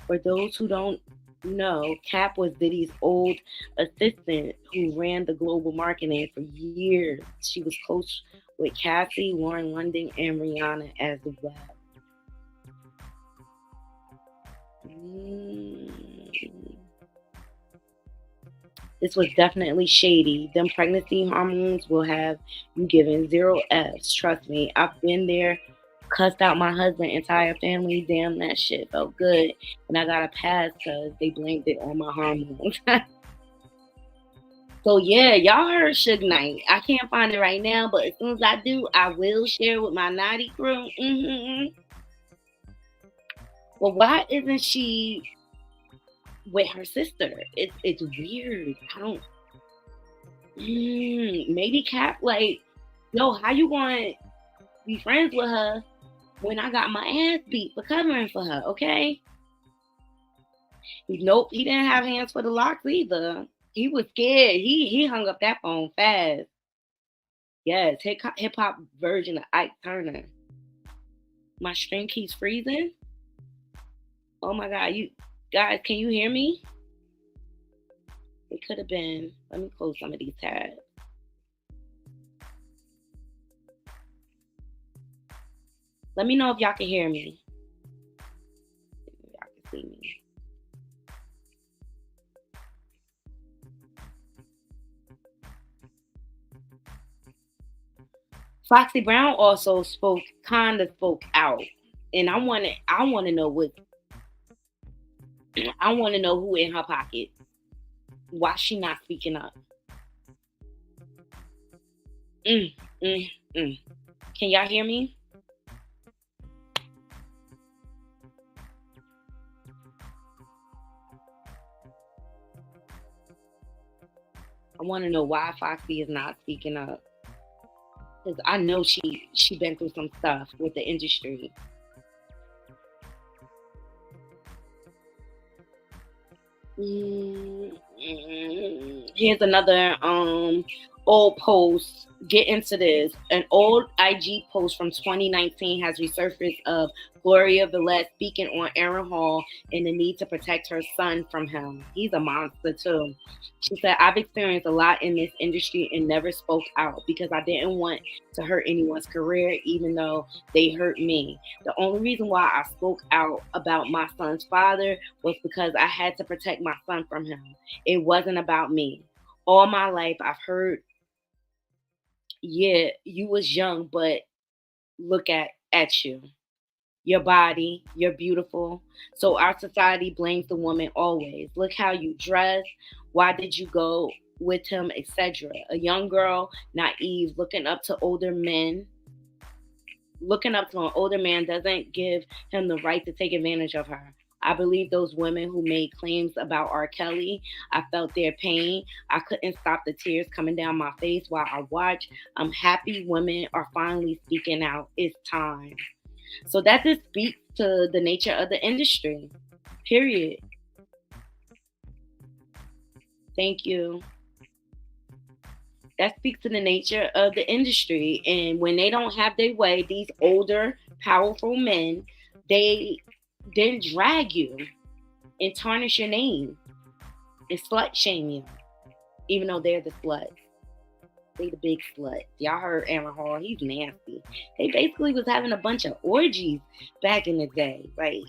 For those who don't know, Cap was Diddy's old assistant who ran the global marketing for years. She was close with Cassie, Lauren London, and Rihanna as well. This was definitely shady. Them pregnancy hormones will have you giving 0 Fs. Trust me, I've been there. Cussed out my husband, entire family. Damn, that shit felt good. And I got a pass because they blamed it on my hormones. So yeah, y'all heard Suge Knight. I can't find it right now, but as soon as I do, I will share with my Knotty crew. Well, why isn't she with her sister? It's weird. I don't. Maybe Cap like, yo, how you gonna be friends with her when I got my ass beat for covering for her? Okay. Nope, he didn't have hands for the locks either. He was scared. He hung up that phone fast. Yes, hip hop version of Ike Turner. My stream keeps freezing. Oh my God, you guys, can you hear me? It could have been. Let me close some of these tabs. Let me know if y'all can hear me. Y'all can see me. Foxy Brown also spoke out, and I want to know who in her pocket. Why she not speaking up? Can y'all hear me? I want to know why Foxy is not speaking up. Because I know she been through some stuff with the industry. Here's another old post. Get into this. An old IG post from 2019 has resurfaced of Gloria Villette speaking on Aaron Hall and the need to protect her son from him. He's a monster too. She said, I've experienced a lot in this industry and never spoke out because I didn't want to hurt anyone's career, even though they hurt me. The only reason why I spoke out about my son's father was because I had to protect my son from him. It wasn't about me. All my life, I've heard, yeah, you was young, but look at you. Your body, you're beautiful. So our society blames the woman always. Look how you dress. Why did you go with him, etc. A young girl, naive, looking up to older men. Looking up to an older man doesn't give him the right to take advantage of her. I believe those women who made claims about R. Kelly. I felt their pain. I couldn't stop the tears coming down my face while I watched. I'm happy women are finally speaking out. It's time. So that just speaks to the nature of the industry. Period. Thank you. That speaks to the nature of the industry. And when they don't have their way, these older, powerful men, they then drag you and tarnish your name and slut shame you, even though they're the sluts. They the big slut. Y'all heard Aaron Hall, he's nasty. They basically was having a bunch of orgies back in the day. Like,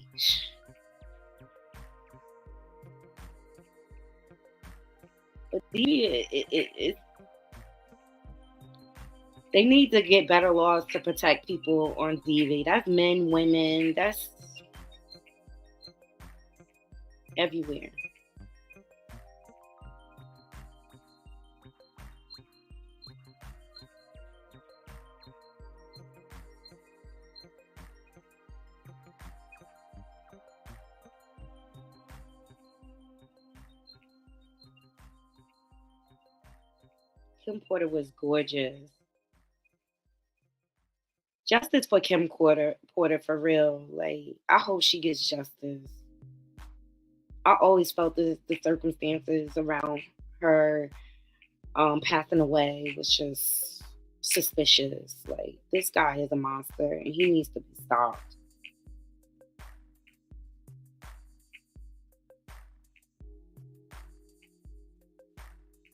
but they need to get better laws to protect people on TV. That's men, women, that's everywhere. Kim Porter was gorgeous. Justice for Kim Porter for real. Like, I hope she gets justice. I always felt the circumstances around her passing away was just suspicious. Like, this guy is a monster and he needs to be stopped.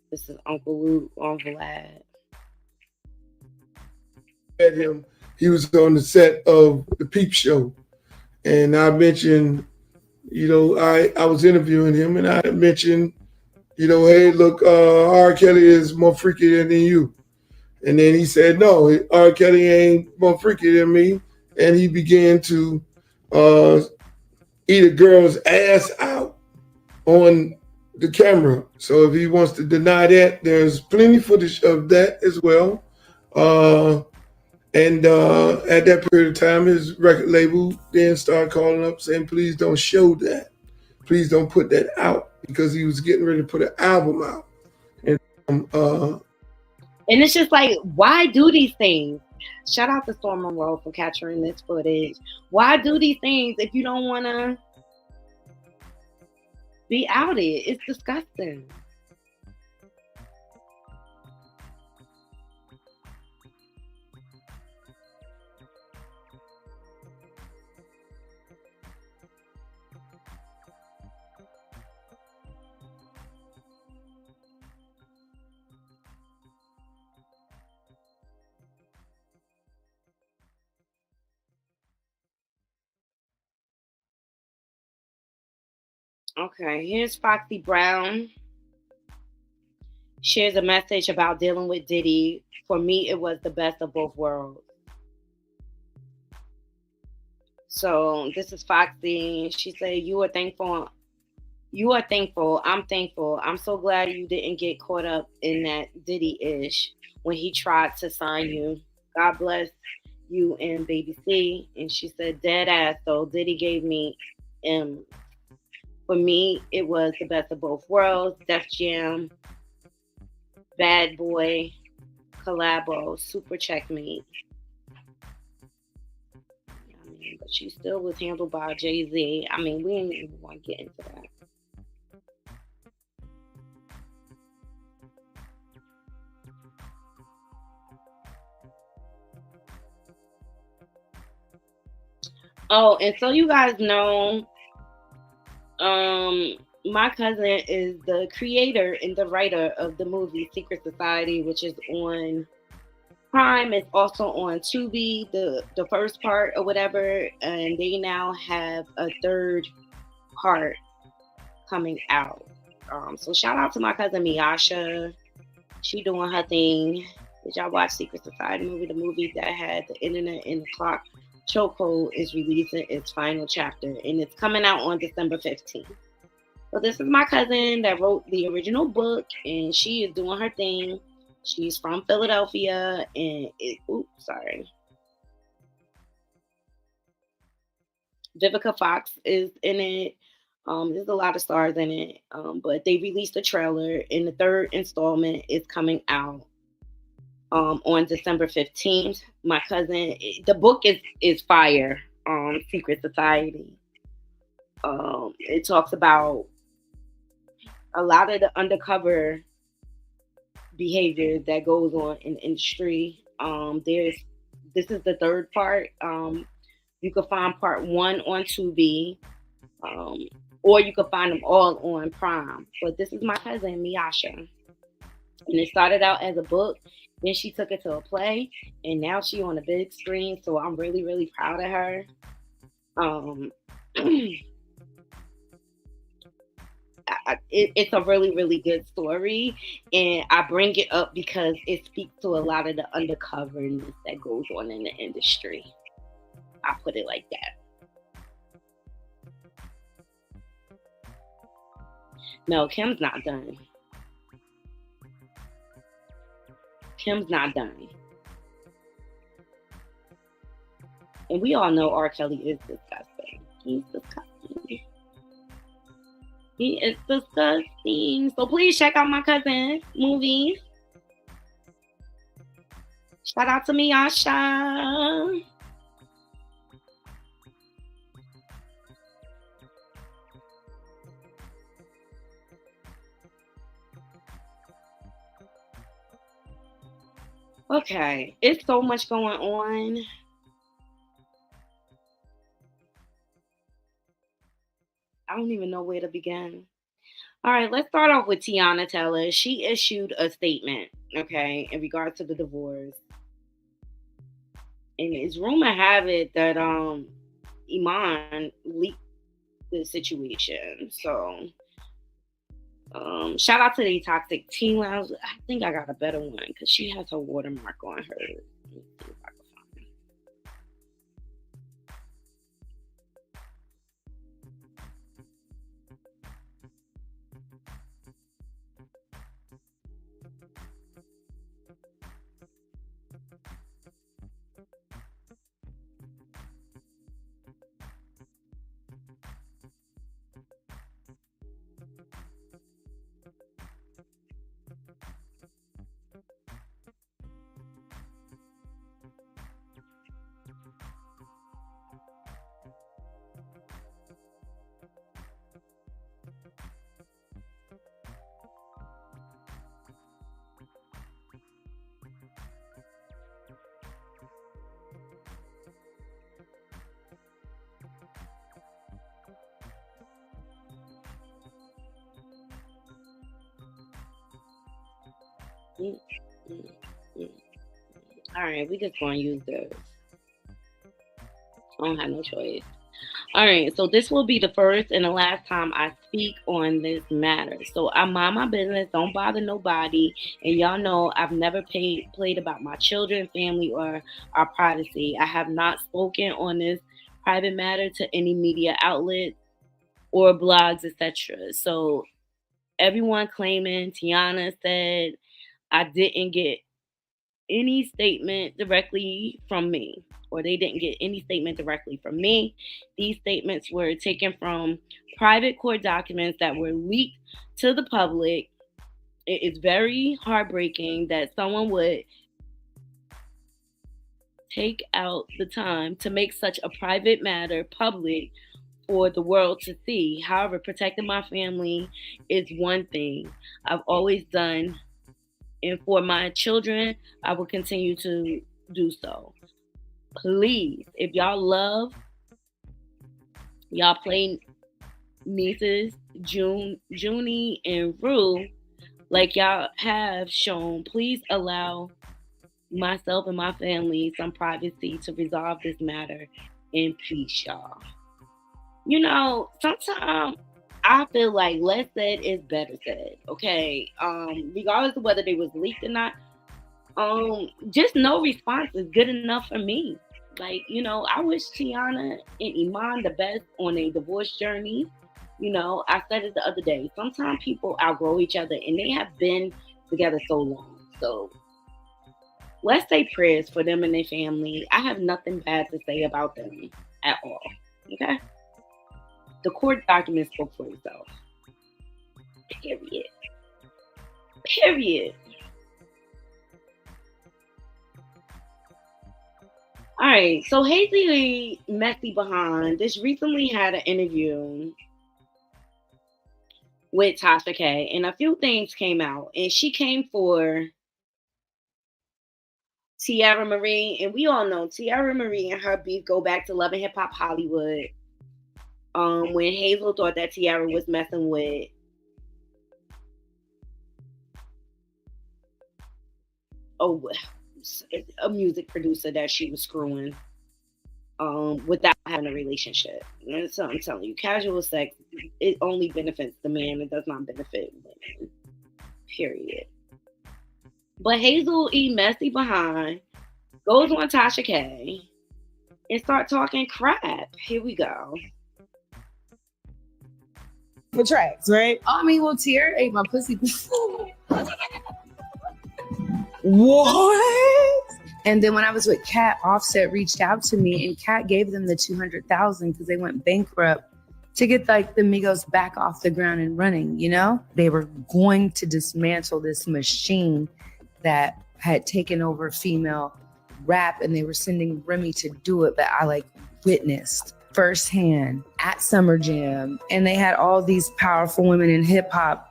This is Uncle Luke on Vlad. Met him. He was on the set of the Peep Show, and I mentioned, you know, I was interviewing him, and I mentioned, you know, hey, look, R. Kelly is more freaky than you. And then he said, no, R. Kelly ain't more freaky than me. And he began to eat a girl's ass out on the camera. So if he wants to deny that, there's plenty footage of that as well. And at that period of time, his record label then started calling up saying, please don't show that. Please don't put that out, because he was getting ready to put an album out. And it's just like, why do these things? Shout out to Storm Monroe for capturing this footage. Why do these things if you don't want to be outed? It's disgusting. Okay, here's Foxy Brown. Shares a message about dealing with Diddy. For me, it was the best of both worlds. So this is Foxy. She said, you are thankful. You are thankful. I'm thankful. I'm so glad you didn't get caught up in that Diddy-ish when he tried to sign you. God bless you and Baby C. And she said, dead ass, though. Diddy gave me for me, it was the best of both worlds. Def Jam, Bad Boy, Collabo, Super Checkmate. I mean, but she still was handled by Jay-Z. I mean, we ain't even want to get into that. Oh, and so you guys know, my cousin is the creator and the writer of the movie Secret Society, which is on Prime. It's also on Tubi, the first part or whatever, and they now have a third part coming out. So shout out to my cousin Miyasha. She doing her thing. Did y'all watch Secret Society movie? The movie that had the internet and the clock chokehold is releasing its final chapter, and it's coming out on December 15th. So this is my cousin that wrote the original book, and she is doing her thing. She's from Philadelphia, and Vivica Fox is in it. There's a lot of stars in it, but they released a trailer, and the third installment is coming out on December 15th. My cousin, the book is fire. Secret Society. It talks about a lot of the undercover behavior that goes on in the industry. This is the third part. You can find part 1 on Tubi, or you can find them all on Prime. But this is my cousin Miyasha, and it started out as a book. Then she took it to a play, and now she on the big screen. So I'm really, really proud of her. It's a really, really good story, and I bring it up because it speaks to a lot of the undercoverness that goes on in the industry. I put it like that. No, Kim's not done. Kim's not done. And we all know R. Kelly is disgusting. He's disgusting. He is disgusting. So please check out my cousin's movie, Shout out to Miyasha. Okay, it's so much going on. I don't even know where to begin. All right, let's start off with Tiana Taylor. She issued a statement, okay, in regards to the divorce. And it's rumor have it that Iman leaked the situation. So shout out to the Toxic Teen Lounge. I think I got a better one because she has her watermark on her. Let me see if I can find it. All right, we just gonna use this. I don't have no choice. All right, so this will be the first and the last time I speak on this matter. So I mind my business, don't bother nobody, and y'all know I've never played about my children, family, or our privacy. I have not spoken on this private matter to any media outlet or blogs, etc. So everyone claiming Tiana said I didn't get any statement directly from me, or they didn't get any statement directly from me. These statements were taken from private court documents that were leaked to the public. It is very heartbreaking that someone would take out the time to make such a private matter public for the world to see. However, protecting my family is one thing I've always done, and for my children, I will continue to do so. Please, if y'all play nieces, Junie, and Rue, like y'all have shown, please allow myself and my family some privacy to resolve this matter in peace, y'all. You know, sometimes I feel like less said is better said, okay? Regardless of whether they was leaked or not, just no response is good enough for me. Like, you know, I wish Tiana and Iman the best on a divorce journey. You know, I said it the other day. Sometimes people outgrow each other and they have been together so long. So let's say prayers for them and their family. I have nothing bad to say about them at all. Okay? The court document spoke for itself. Period. All right, so Haley Messy Behind just recently had an interview with Tasha K, and a few things came out, and she came for Tiara Marie, and we all know Tiara Marie and her beef go back to Love and Hip Hop Hollywood. When Hazel thought that Tiara was messing with a music producer that she was screwing without having a relationship. And so I'm telling you, casual sex, it only benefits the man. It does not benefit women. Period. But Hazel E. Messy Behind goes on Tasha K and start talking crap. Here we go. For tracks, right? I mean, well, Tiara ate my pussy before. What? And then when I was with Kat, Offset reached out to me, and Kat gave them the $200,000 because they went bankrupt to get like the Migos back off the ground and running. You know, they were going to dismantle this machine that had taken over female rap, and they were sending Remy to do it, but I like witnessed firsthand at Summer Jam, and they had all these powerful women in hip hop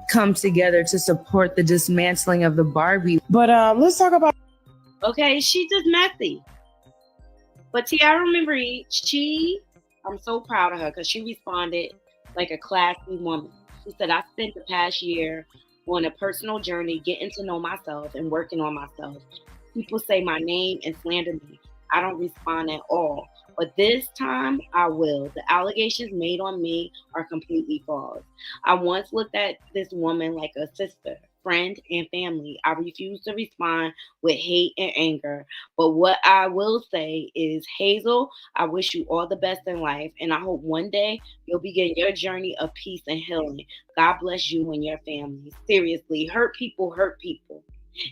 come together to support the dismantling of the Barbie. But let's talk about. Okay, she's just messy. But Tiara Marie, I'm so proud of her because she responded like a classy woman. She said, I spent the past year on a personal journey getting to know myself and working on myself. People say my name and slander me. I don't respond at all. But this time, I will. The allegations made on me are completely false. I once looked at this woman like a sister, friend, and family. I refuse to respond with hate and anger. But what I will say is, Hazel, I wish you all the best in life. And I hope one day you'll begin your journey of peace and healing. God bless you and your family. Seriously, hurt people hurt people.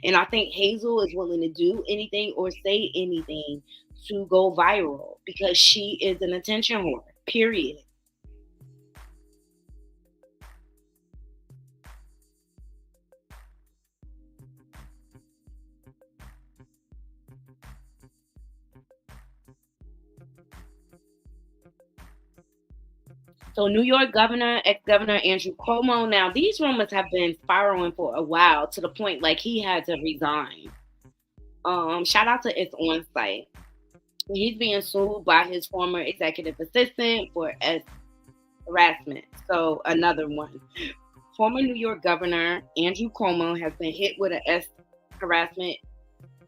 And I think Hazel is willing to do anything or say anything to go viral because she is an attention whore, period. So New York ex-governor Andrew Cuomo, now these rumors have been spiraling for a while to the point like he had to resign. Shout out to It's On Site. He's being sued by his former executive assistant for harassment. So another one. Former New York Governor Andrew Cuomo has been hit with an harassment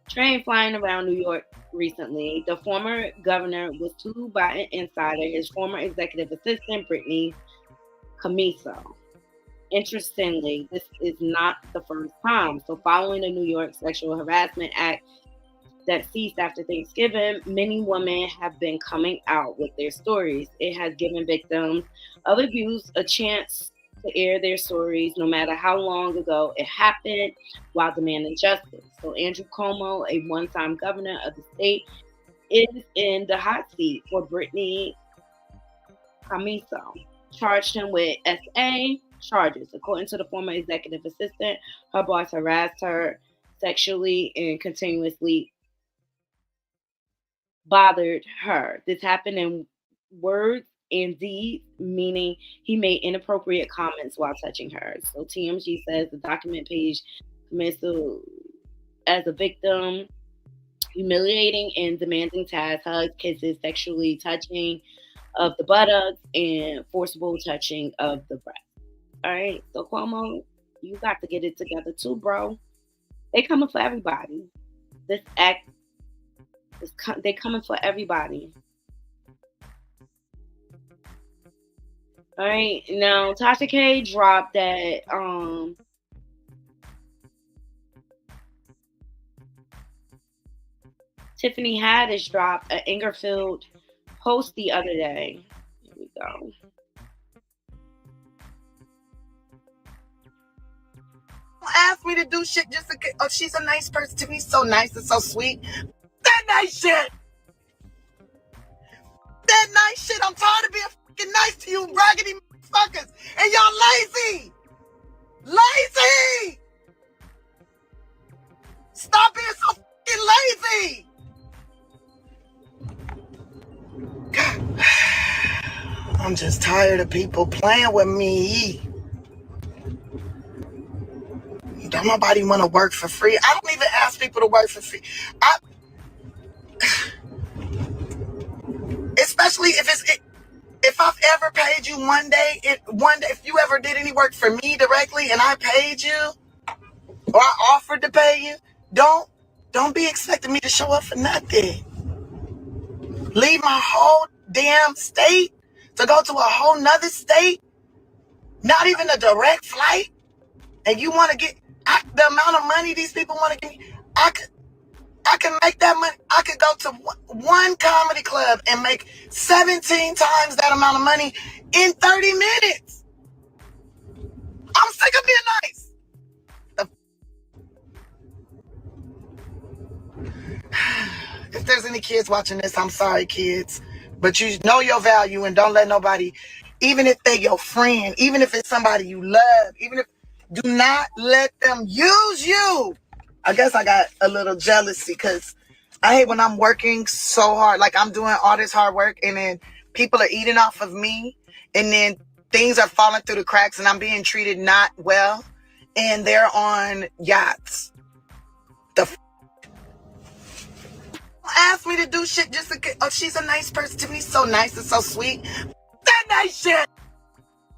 train flying around New York recently. The former governor was sued by an insider, his former executive assistant, Brittany Camiso. Interestingly, this is not the first time. So following the New York Sexual Harassment Act that ceased after Thanksgiving, many women have been coming out with their stories. It has given victims of abuse a chance to air their stories, no matter how long ago it happened, while demanding justice. So Andrew Cuomo, a one-time governor of the state, is in the hot seat for Brittany Camiso, charged him with SA charges. According to the former executive assistant, her boss harassed her sexually and continuously bothered her. This happened in words and deeds, meaning he made inappropriate comments while touching her. So TMZ says the document page Camiso as a victim, humiliating and demanding tasks, hugs, kisses, sexually touching of the buttocks, and forcible touching of the breast. All right, so Cuomo, you got to get it together too, bro. They coming for everybody. This act, they coming for everybody. All right, now Tasha K dropped that Tiffany Haddish dropped an Ingerfield post the other day. Here we go. Ask me to do shit just to get, oh, she's a nice person. Tiffany's so nice and so sweet. That nice shit. That nice shit. I'm tired of being fucking nice to you raggedy motherfuckers. And y'all lazy. Lazy. Stop being so fucking lazy. I'm just tired of people playing with me. Don't nobody want to work for free. I don't even ask people to work for free. Especially if I've ever paid you one day, if you ever did any work for me directly and I paid you or I offered to pay you, don't be expecting me to show up for nothing. Leave my whole damn state to go to a whole nother state, not even a direct flight, and you want to get the amount of money these people want to give me. I can make that money. I could go to one comedy club and make 17 times that amount of money in 30 minutes. I'm sick of being nice. If there's any kids watching this, I'm sorry, kids. But you know your value and don't let nobody, even if they're your friend, even if it's somebody you love, do not let them use you. I guess I got a little jealousy because I hate when I'm working so hard, like I'm doing all this hard work, and then people are eating off of me, and then things are falling through the cracks, and I'm being treated not well, and they're on yachts. Ask me to do shit just to get, oh, she's a nice person to me, so nice and so sweet. That nice shit.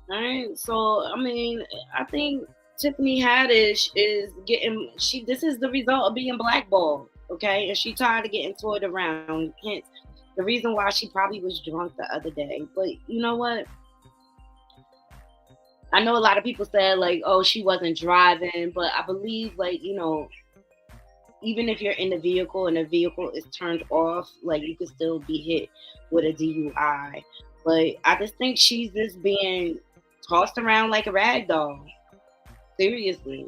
All right, so I mean, I think Tiffany Haddish is getting this is the result of being blackballed, okay? And she tired of getting toyed around. Hence the reason why she probably was drunk the other day. But you know what? I know a lot of people said like, oh, she wasn't driving, but I believe like, you know, even if you're in the vehicle and the vehicle is turned off, like you could still be hit with a DUI. But I just think she's just being tossed around like a rag doll. Seriously.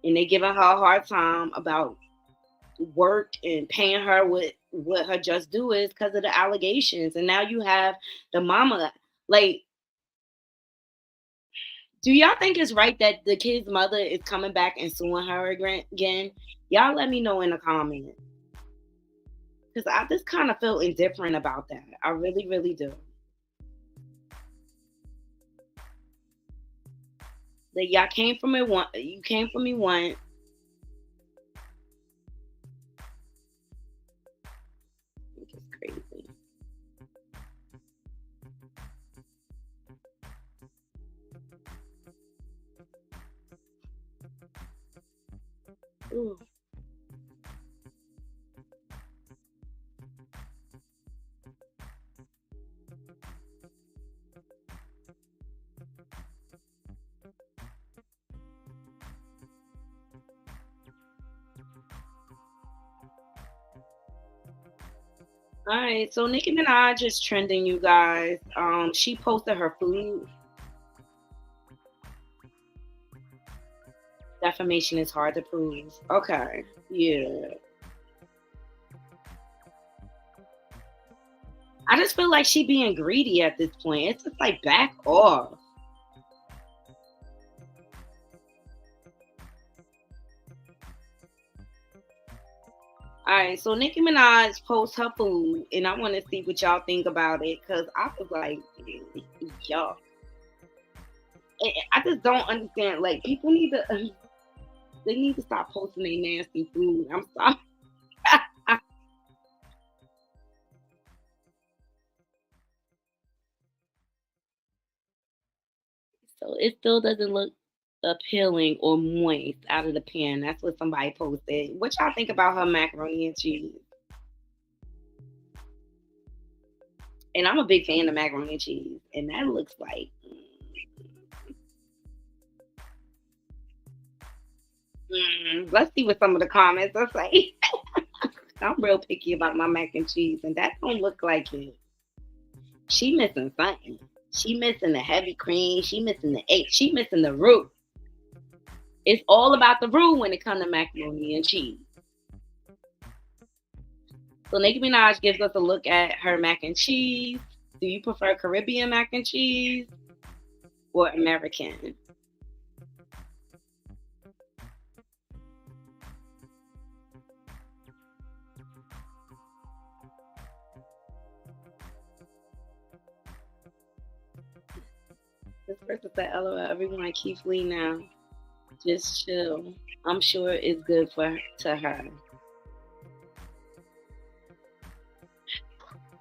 And they giving her a hard time about work and paying her what her just due is because of the allegations. And now you have the mama. Like, do y'all think it's right that the kid's mother is coming back and suing her again? Y'all let me know in the comments. Because I just kind of feel indifferent about that. I really, really do. Like, y'all came for me once. You came for me once. It's crazy. Ooh. All right, so Nicki Minaj is trending, you guys. She posted her food. Defamation is hard to prove. Okay, yeah. I just feel like she being greedy at this point. It's just like back off. All right, so Nicki Minaj posts her food, and I want to see what y'all think about it because I was like, y'all. I just don't understand. Like, people need to, they need to stop posting their nasty food. I'm sorry. So it still doesn't look appealing or moist out of the pan. That's what somebody posted. What y'all think about her macaroni and cheese? And I'm a big fan of macaroni and cheese, and that looks like let's see what some of the comments are saying. I'm real picky about my mac and cheese, and that don't look like it. She missing something. She missing the heavy cream. She missing the egg. She missing the roux. It's all about the roux when it comes to macaroni and cheese. So Nicki Minaj gives us a look at her mac and cheese. Do you prefer Caribbean mac and cheese or American? This person said, LOL, everyone keep Lee now. Just chill. I'm sure it's good to her.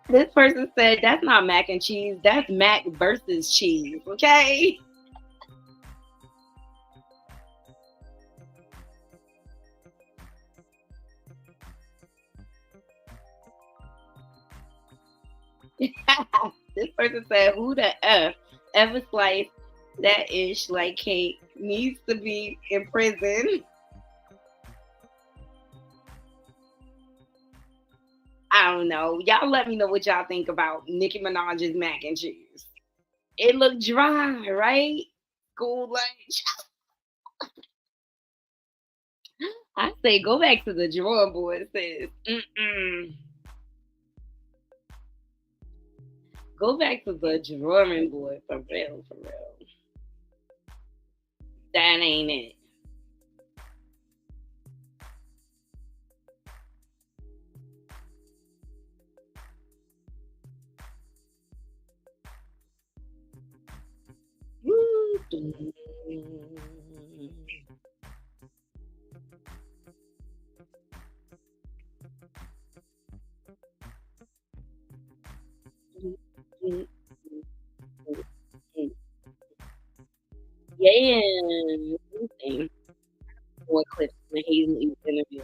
This person said, that's not mac and cheese. That's mac versus cheese, okay? This person said, who the F ever sliced that ish like cake needs to be in prison? I don't know. Y'all let me know what y'all think about Nicki Minaj's mac and cheese. It looked dry, right? School lunch. I say go back to the drawing board, sis. Go back to the drawing board for real, for real. That ain't it. Yeah. More clips from the Hazel interview.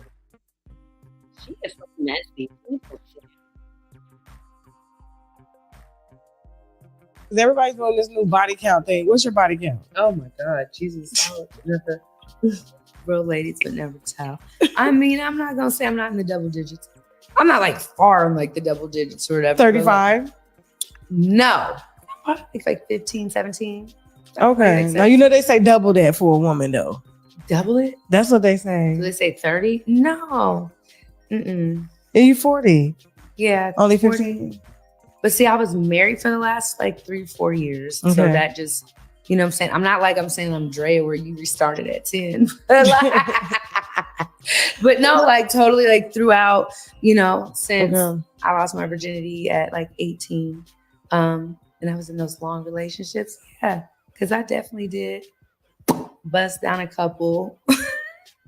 She is so messy. She's so sick. Because everybody's doing this new body count thing. What's your body count? Oh my God, Jesus. Real ladies would never tell. I mean, I'm not gonna say I'm not in the double digits. I'm not like far in like the double digits or whatever. 35? Like, no. It's like 15, 17. Okay. Now, you know they say double that for a woman, though. Double it? That's what they say. Do they say 30? No. Mm-mm. Are you 40? Yeah. Only 40. 15? But see, I was married for the last like 3-4 years. Okay. So that just, you know what I'm saying? I'm not like I'm saying I'm Drea where you restarted at 10. But no, like totally like throughout, you know, since I lost my virginity at like 18. And I was in those long relationships. Yeah. Because I definitely did bust down a couple.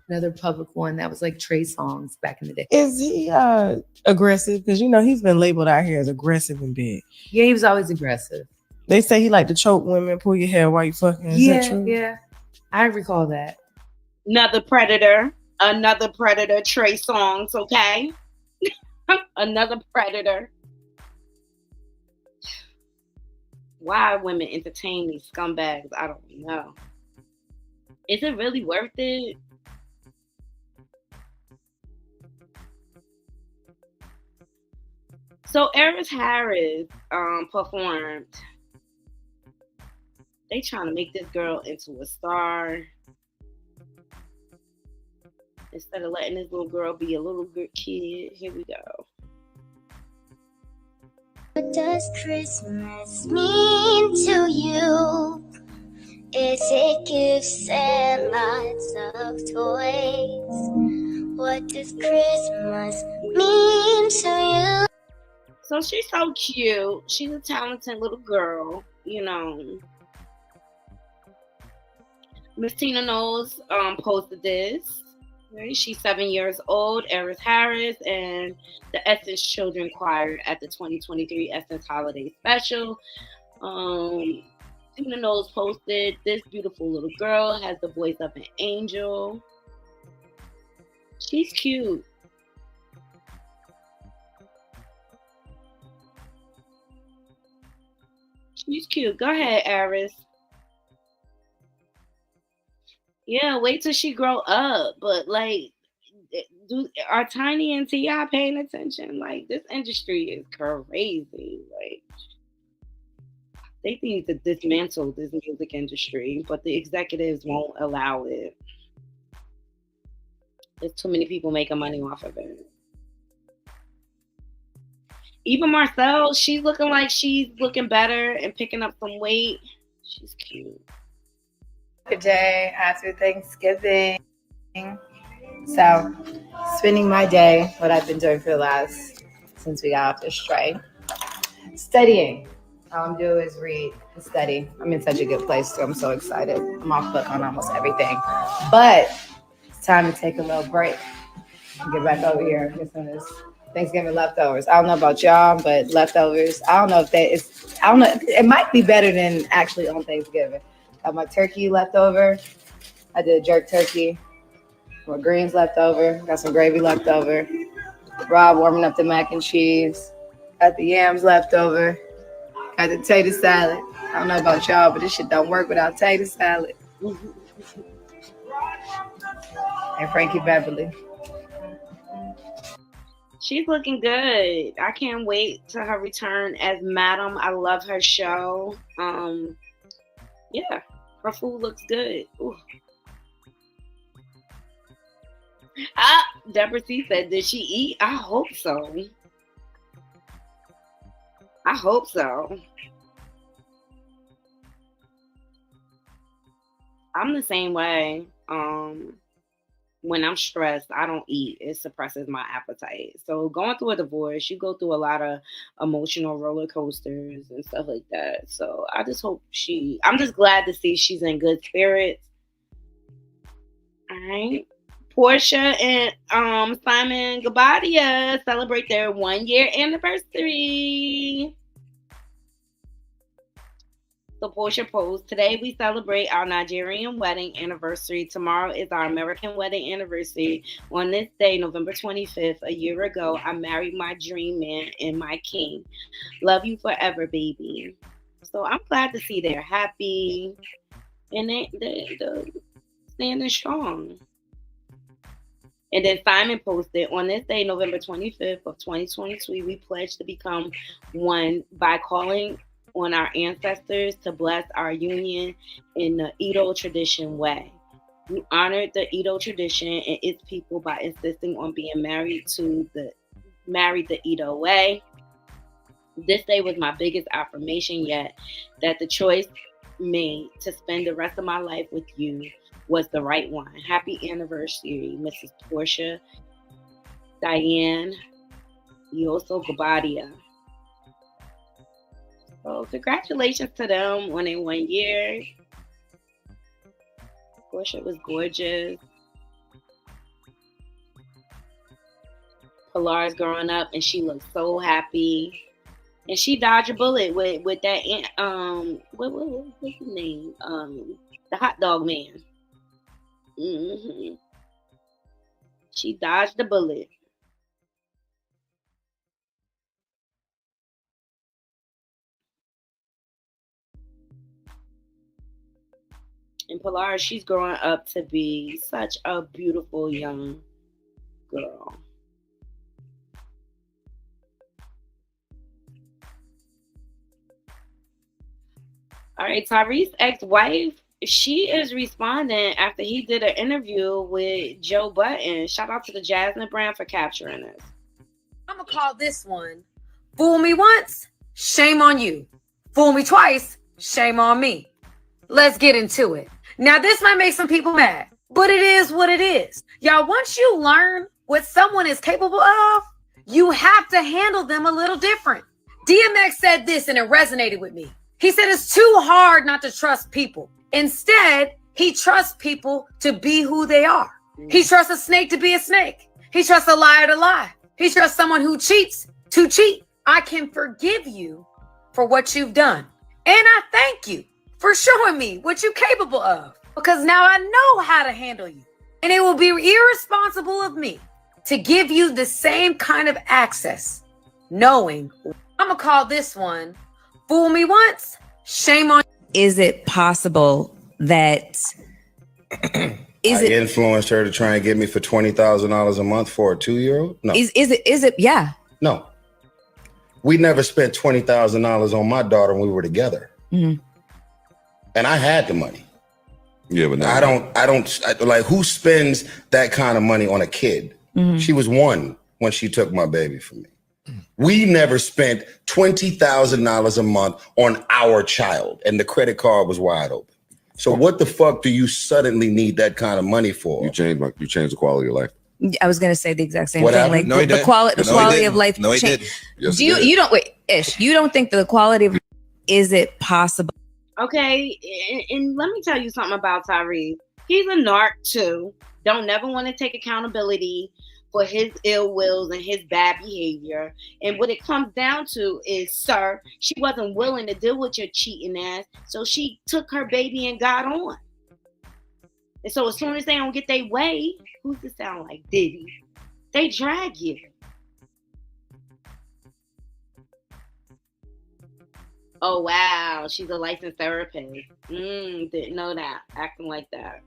Another public one that was like Trey Songz back in the day. Is he aggressive? Because, you know, he's been labeled out here as aggressive and big. Yeah, he was always aggressive. They say he like to choke women, pull your hair while you fucking. Is that true? Yeah. I recall that. Another predator, Trey Songz, okay? Another predator. Why women entertain these scumbags, I don't know. Is it really worth it? So Eris Harris performed. They trying to make this girl into a star. Instead of letting this little girl be a little good kid. Here we go. What does Christmas mean to you? Is it gifts and lots of toys? What does Christmas mean to you? So she's so cute. She's a talented little girl, you know. Miss Tina Knowles posted this. Right? She's 7 years old, Eris Harris, and the Essence Children Choir at the 2023 Essence Holiday Special. Tina Knowles posted, this beautiful little girl has the voice of an angel. She's cute. She's cute. Go ahead, Eris. Yeah, wait till she grow up. But like, are Tiny and T.I. paying attention? Like, this industry is crazy. Like, they need to dismantle this music industry, but the executives won't allow it. There's too many people making money off of it. Even Marcel, she's looking like she's looking better and picking up some weight. She's cute. Good day after Thanksgiving. So, spending my day, what I've been doing for the last, since we got off the strike, studying. All I'm doing is read and study. I'm in such a good place, too. I'm so excited. I'm off book on almost everything. But it's time to take a little break and get back over here and get some of this Thanksgiving leftovers. I don't know about y'all, but leftovers, I don't know, it might be better than actually on Thanksgiving. Got my turkey left over. I did a jerk turkey. My greens left over. Got some gravy left over. Rob warming up the mac and cheese. Got the yams left over. Got the tater salad. I don't know about y'all, but this shit don't work without tater salad. And Frankie Beverly. She's looking good. I can't wait to her return as Madam. I love her show. Yeah, her food looks good. Ooh. Deborah C said, did she eat? I hope so. I hope so. I'm the same way. when I'm stressed, I don't eat. It suppresses my appetite. So going through a divorce, you go through a lot of emotional roller coasters and stuff like that. So I just hope I'm just glad to see she's in good spirits. All right. Portia and Simon Gabadia celebrate their 1-year anniversary. So Portia posed, today we celebrate our Nigerian wedding anniversary. Tomorrow is our American wedding anniversary. On this day, November 25th, a year ago, I married my dream man and my king. Love you forever, baby. So I'm glad to see they're happy and they're standing strong. And then Simon posted, on this day, November 25th of 2022, we pledge to become one by calling on our ancestors to bless our union in the Edo tradition way. We honored the Edo tradition and its people by insisting on being married the Edo way. This day was my biggest affirmation yet, that the choice made to spend the rest of my life with you was the right one. Happy anniversary, Mrs. Portia Diane Yoso Gabadia. So congratulations to them on their 1 year. Portia was gorgeous. Pilar's growing up and she looks so happy. And she dodged a bullet with that what's his name? The hot dog man. Mm-hmm. She dodged the bullet. And Pilar, she's growing up to be such a beautiful young girl. All right, Tyrese's ex-wife, she is responding after he did an interview with Joe Budden. Shout out to the Jasmine brand for capturing this. I'm going to call this one, fool me once, shame on you. Fool me twice, shame on me. Let's get into it. Now, this might make some people mad, but it is what it is. Y'all, once you learn what someone is capable of, you have to handle them a little different. DMX said this and it resonated with me. He said it's too hard not to trust people. Instead, he trusts people to be who they are. He trusts a snake to be a snake. He trusts a liar to lie. He trusts someone who cheats to cheat. I can forgive you for what you've done. And I thank you for showing me what you're capable of, because now I know how to handle you. And it will be irresponsible of me to give you the same kind of access, knowing I'm going to call this one, fool me once, shame on you. Is it possible that I influenced her to try and get me for $20,000 a month for a 2-year-old? No. Is it? Yeah. No. We never spent $20,000 on my daughter when we were together. Mm-hmm. And I had the money. Yeah, but I don't like, who spends that kind of money on a kid? Mm-hmm. She was 1 when she took my baby from me. We never spent $20,000 a month on our child, and the credit card was wide open. So what the fuck do you suddenly need that kind of money for? You changed the quality of life. I was going to say the exact same What thing. happened? Like the quality of life. No, he change. didn't. Yes, Do you don't wait, Ish? You don't think that the quality of is it possible? Okay, and let me tell you something about Tyrese. He's a narc too. Don't never want to take accountability for his ill wills and his bad behavior. And what it comes down to is, sir, she wasn't willing to deal with your cheating ass, so she took her baby and got on. And so as soon as they don't get their way, who's this sound like Diddy? They drag you. Oh, wow. She's a licensed therapist. Didn't know that. Acting like that.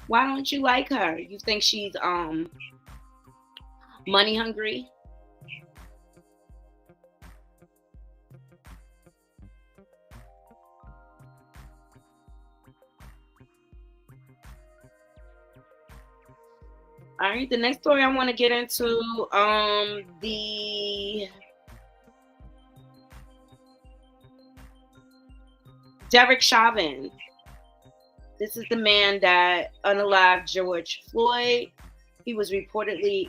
Why don't you like her? You think she's money hungry? All right, the next story I want to get into, the Derek Chauvin. This is the man that unalived George Floyd. He was reportedly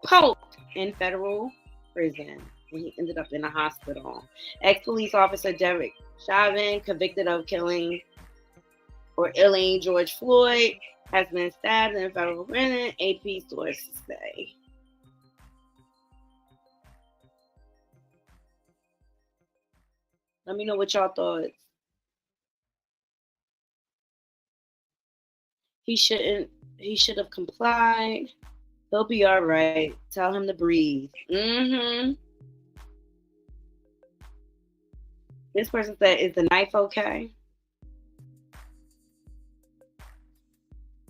poked in federal prison when he ended up in a hospital. Ex-police officer Derek Chauvin, convicted of killing or illing George Floyd, has been stabbed in a federal prison, AP sources say. Let me know what y'all thought. He should have complied. He'll be all right. Tell him to breathe. This person said, is the knife okay?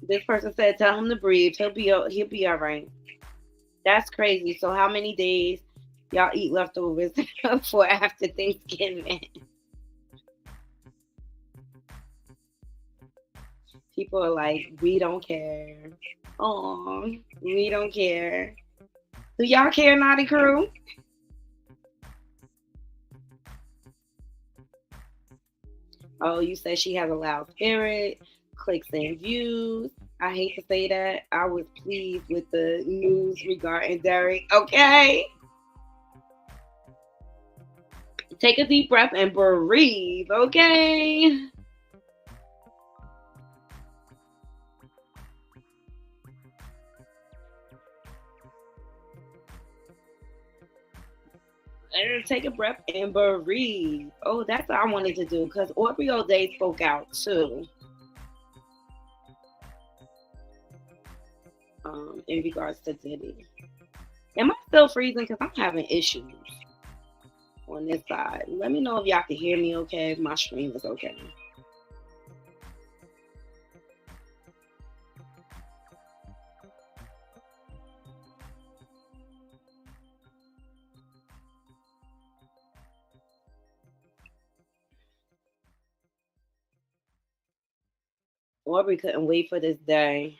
This person said, tell him to breathe. He'll be all right. That's crazy. So how many days y'all eat leftovers for after Thanksgiving? People are like, we don't care. Oh, we don't care. Do y'all care, Knotty Krew? Oh, you said she has a loud spirit, clicks and views. I hate to say that. I was pleased with the news regarding Derek. Okay. Take a deep breath and breathe, okay? Take a breath and breathe. Oh, that's what I wanted to do because Aubrey O'Day spoke out too. In regards to Diddy. Am I still freezing? Because I'm having issues on this side. Let me know if y'all can hear me okay, if my stream is okay. Aubrey couldn't wait for this day.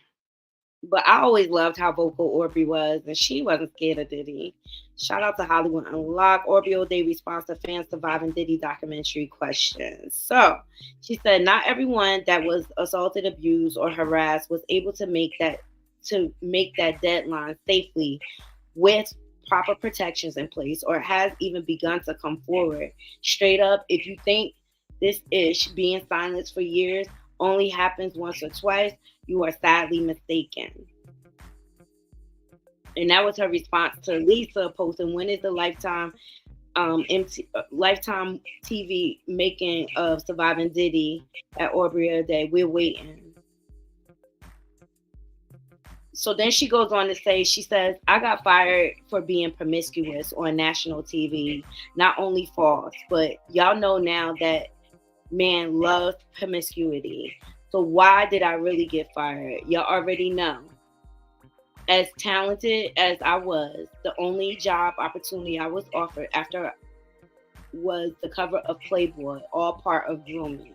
But I always loved how vocal Aubrey was, and she wasn't scared of Diddy. Shout out to Hollywood Unlocked. Aubrey O'Day responds to fans surviving Diddy documentary questions. So she said, not everyone that was assaulted, abused, or harassed was able to make that deadline safely with proper protections in place, or has even begun to come forward. Straight up, if you think this ish being silenced for years only happens once or twice, you are sadly mistaken. And that was her response to Lisa posting, when is the Lifetime TV making of Surviving Diddy at Aubrey O'Day? We're waiting. So then she goes on to say, she says, I got fired for being promiscuous on national TV. Not only false, but y'all know now that man loves promiscuity. So why did I really get fired? Y'all already know. As talented as I was, the only job opportunity I was offered after was the cover of Playboy, all part of grooming.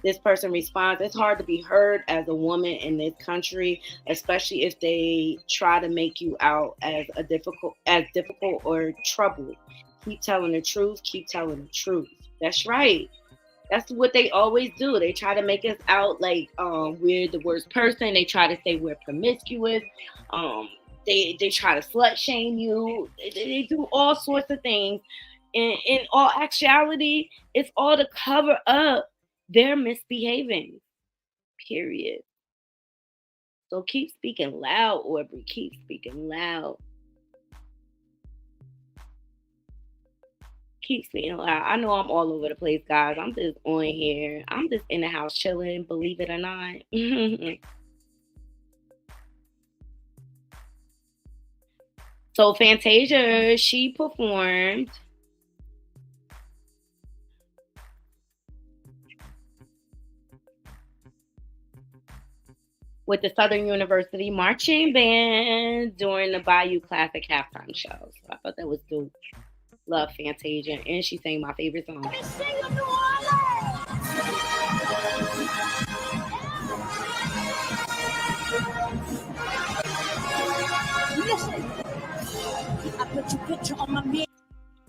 This person responds, it's hard to be heard as a woman in this country, especially if they try to make you out as difficult or trouble. Keep telling the truth, keep telling the truth. That's right. That's what they always do. They try to make us out like we're the worst person. They try to say we're promiscuous. They try to slut shame you. They do all sorts of things. And in all actuality, it's all to cover up their misbehaving. Period. So keep speaking loud, Aubrey. Keep speaking loud. Keep speaking loud. I know I'm all over the place, guys. I'm just on here. I'm just in the house chilling, believe it or not. So Fantasia, she performed with the Southern University Marching Band during the Bayou Classic halftime show. So I thought that was dope. Love Fantasia, and she sang my favorite song.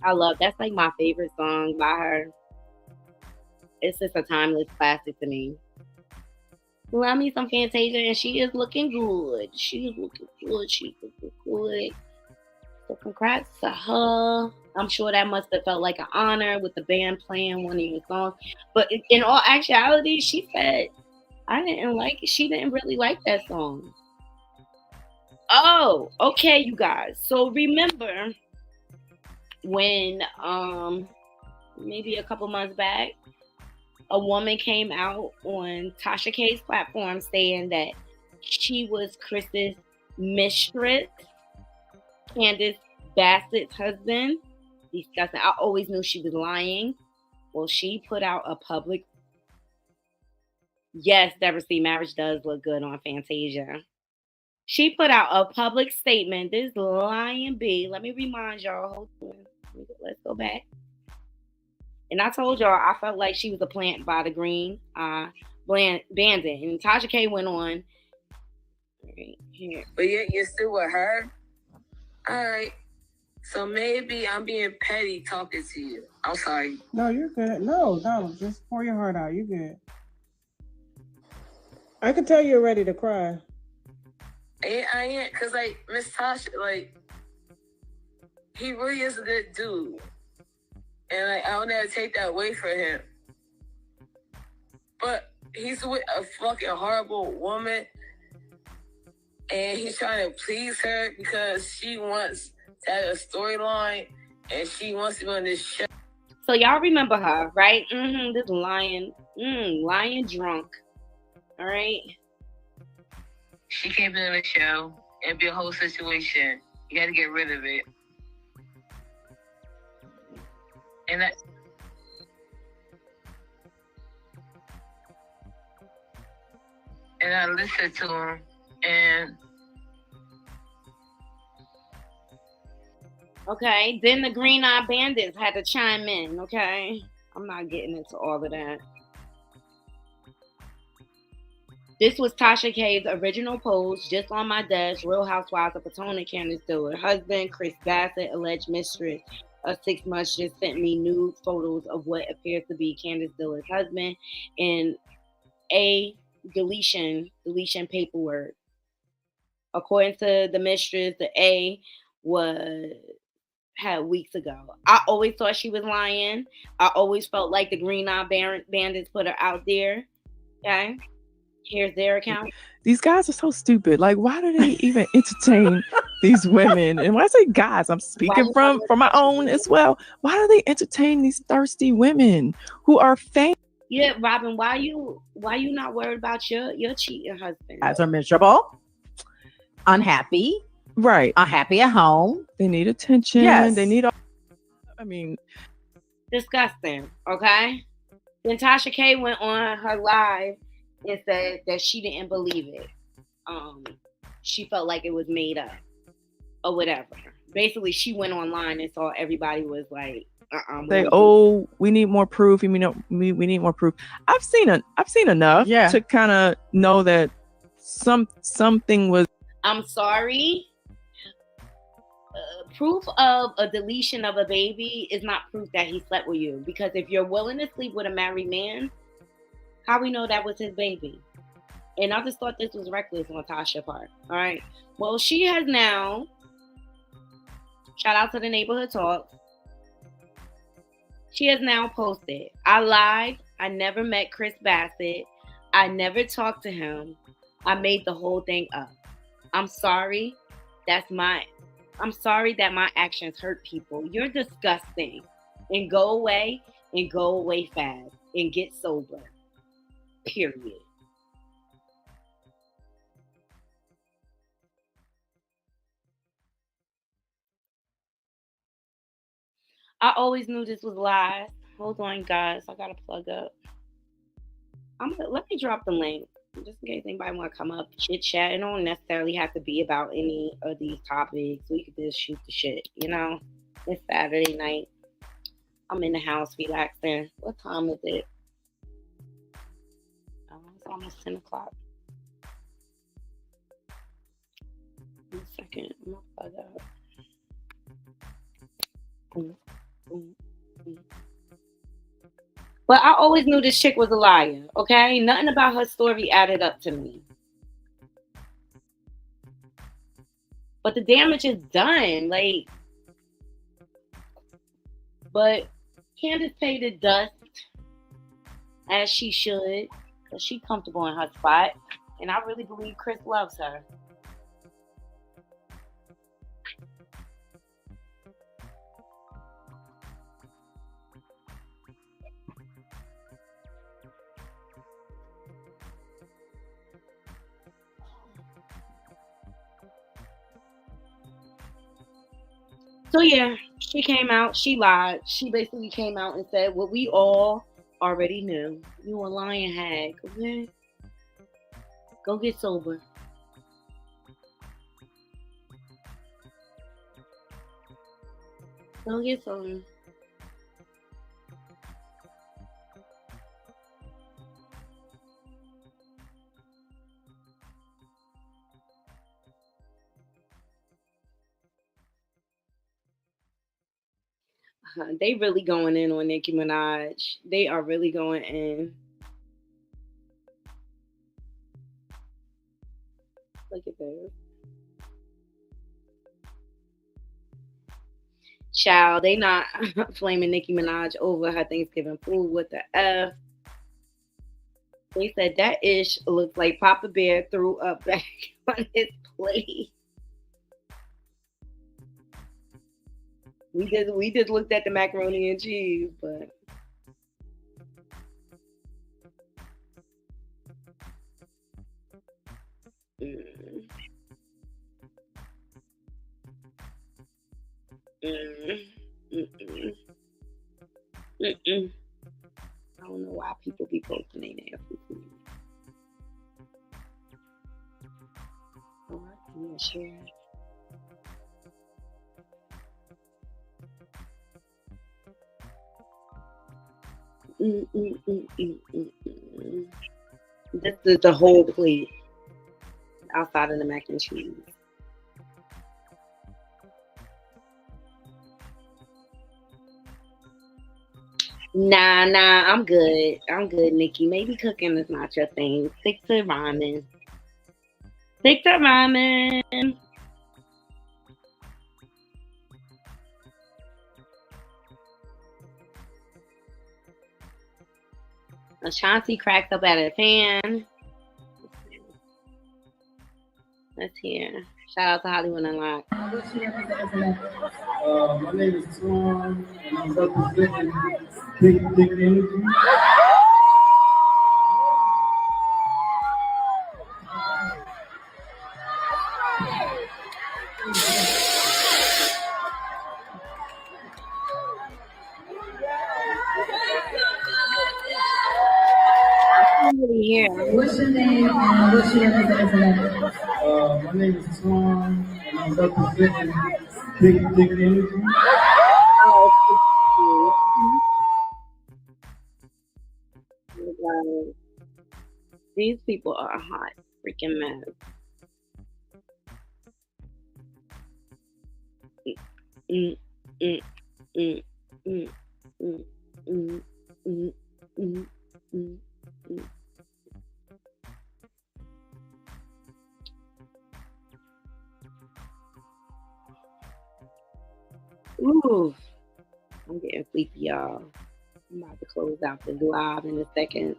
I love, that's like my favorite song by her. It's just a timeless classic to me. Love me some Fantasia, and she is looking good. She is looking good. She's looking good. So congrats to her. I'm sure that must have felt like an honor with the band playing one of your songs. But in all actuality, she said, I didn't like it. She didn't really like that song. Oh, okay, you guys. So remember when maybe a couple months back, a woman came out on Tasha K's platform saying that she was Chris's mistress, Candace Bassett's husband. Disgusting. I always knew she was lying. Well, she put out a public. Yes, Deborah C. Marriage does look good on Fantasia. She put out a public statement. This lying B. Let me remind y'all. Hold on. Let's go back. And I told y'all I felt like she was a plant by the green bandit. And Tasha K went on. Right here. But you're still with her? All right. So maybe I'm being petty talking to you. I'm sorry. No, you're good. No, just pour your heart out. You're good. I can tell you're ready to cry. I ain't, because, like, Miss Tasha, like, he really is a good dude. And, like, I don't ever take that away from him. But he's with a fucking horrible woman. And he's trying to please her because she wants to have a storyline. And she wants to be on this show. So y'all remember her, right? This lion drunk. All right? She can't be on the show and be a whole situation. You got to get rid of it. And I listened to him, and okay, then the Green Eye Bandits had to chime in. Okay, I'm not getting into all of that. This was Tasha K's original post, just on my desk. Real Housewives of Potomac, Candace Dillard. Husband, Chris Bassett, alleged mistress of 6 months, just sent me nude photos of what appears to be Candace Dillard's husband and a deletion paperwork. According to the mistress, the A had weeks ago. I always thought she was lying. I always felt like the Green Eye Bandits put her out there. Okay. Here's their account. These guys are so stupid. Like, why do they even entertain these women? And when I say guys, I'm speaking from my own as well. Why do they entertain these thirsty women who are famous? Yeah, Robin, why you not worried about your cheating husband? Guys are miserable, unhappy, right? Unhappy at home. They need attention. Yes. They need. Disgusting. Okay. Then Tasha K went on her live and said that she didn't believe it. She felt like it was made up or whatever. Basically, she went online and saw everybody was like, we need more proof. We need more proof. I've seen enough to kind of know that something was. I'm sorry. Proof of a deletion of a baby is not proof that he slept with you. Because if you're willing to sleep with a married man, how we know that was his baby? And I just thought this was reckless on Tasha's part. All right. Well, she has now. Shout out to the Neighborhood Talk. She has now posted, I lied. I never met Chris Bassett. I never talked to him. I made the whole thing up. I'm sorry. I'm sorry that my actions hurt people. You're disgusting. And go away fast and get sober. Period. I always knew this was lies. Hold on, guys. I gotta plug up. Let me drop the link just in case anybody want to come up, chit chat. It don't necessarily have to be about any of these topics. We could just shoot the shit. You know, it's Saturday night. I'm in the house relaxing. What time is it? It's almost 10 o'clock. One second. I'm gonna plug up. But I always knew this chick was a liar, okay? Nothing about her story added up to me. But the damage is done. Like, but Candace paid the dust as she should, because she's comfortable in her spot. And I really believe Chris loves her. So yeah, she came out, she lied. She basically came out and said what we all already knew. You a lying hag, okay? Go get sober. Go get sober. They really going in on Nicki Minaj. They are really going in. Look at this. Child, they not flaming Nicki Minaj over her Thanksgiving food with the F. They said that ish looks like Papa Bear threw up back on his plate. We just looked at the macaroni and cheese, but I don't know why people be posting their nasty food. Oh, I'm not sure. This is the whole plate outside of the mac and cheese. Nah, I'm good. I'm good, Nikki. Maybe cooking is not your thing. Stick to ramen. Stick to ramen. Ashanti cracked up at a fan. Let's hear. Shout out to Hollywood Unlocked. My name is Tom, and I'm representing Big Energy. What's your name and what's your representing? My name is Tom, and I'm representing Big Energy. These people are a hot freaking mess. Ooh, I'm getting sleepy, y'all. I'm about to close out the live in a second.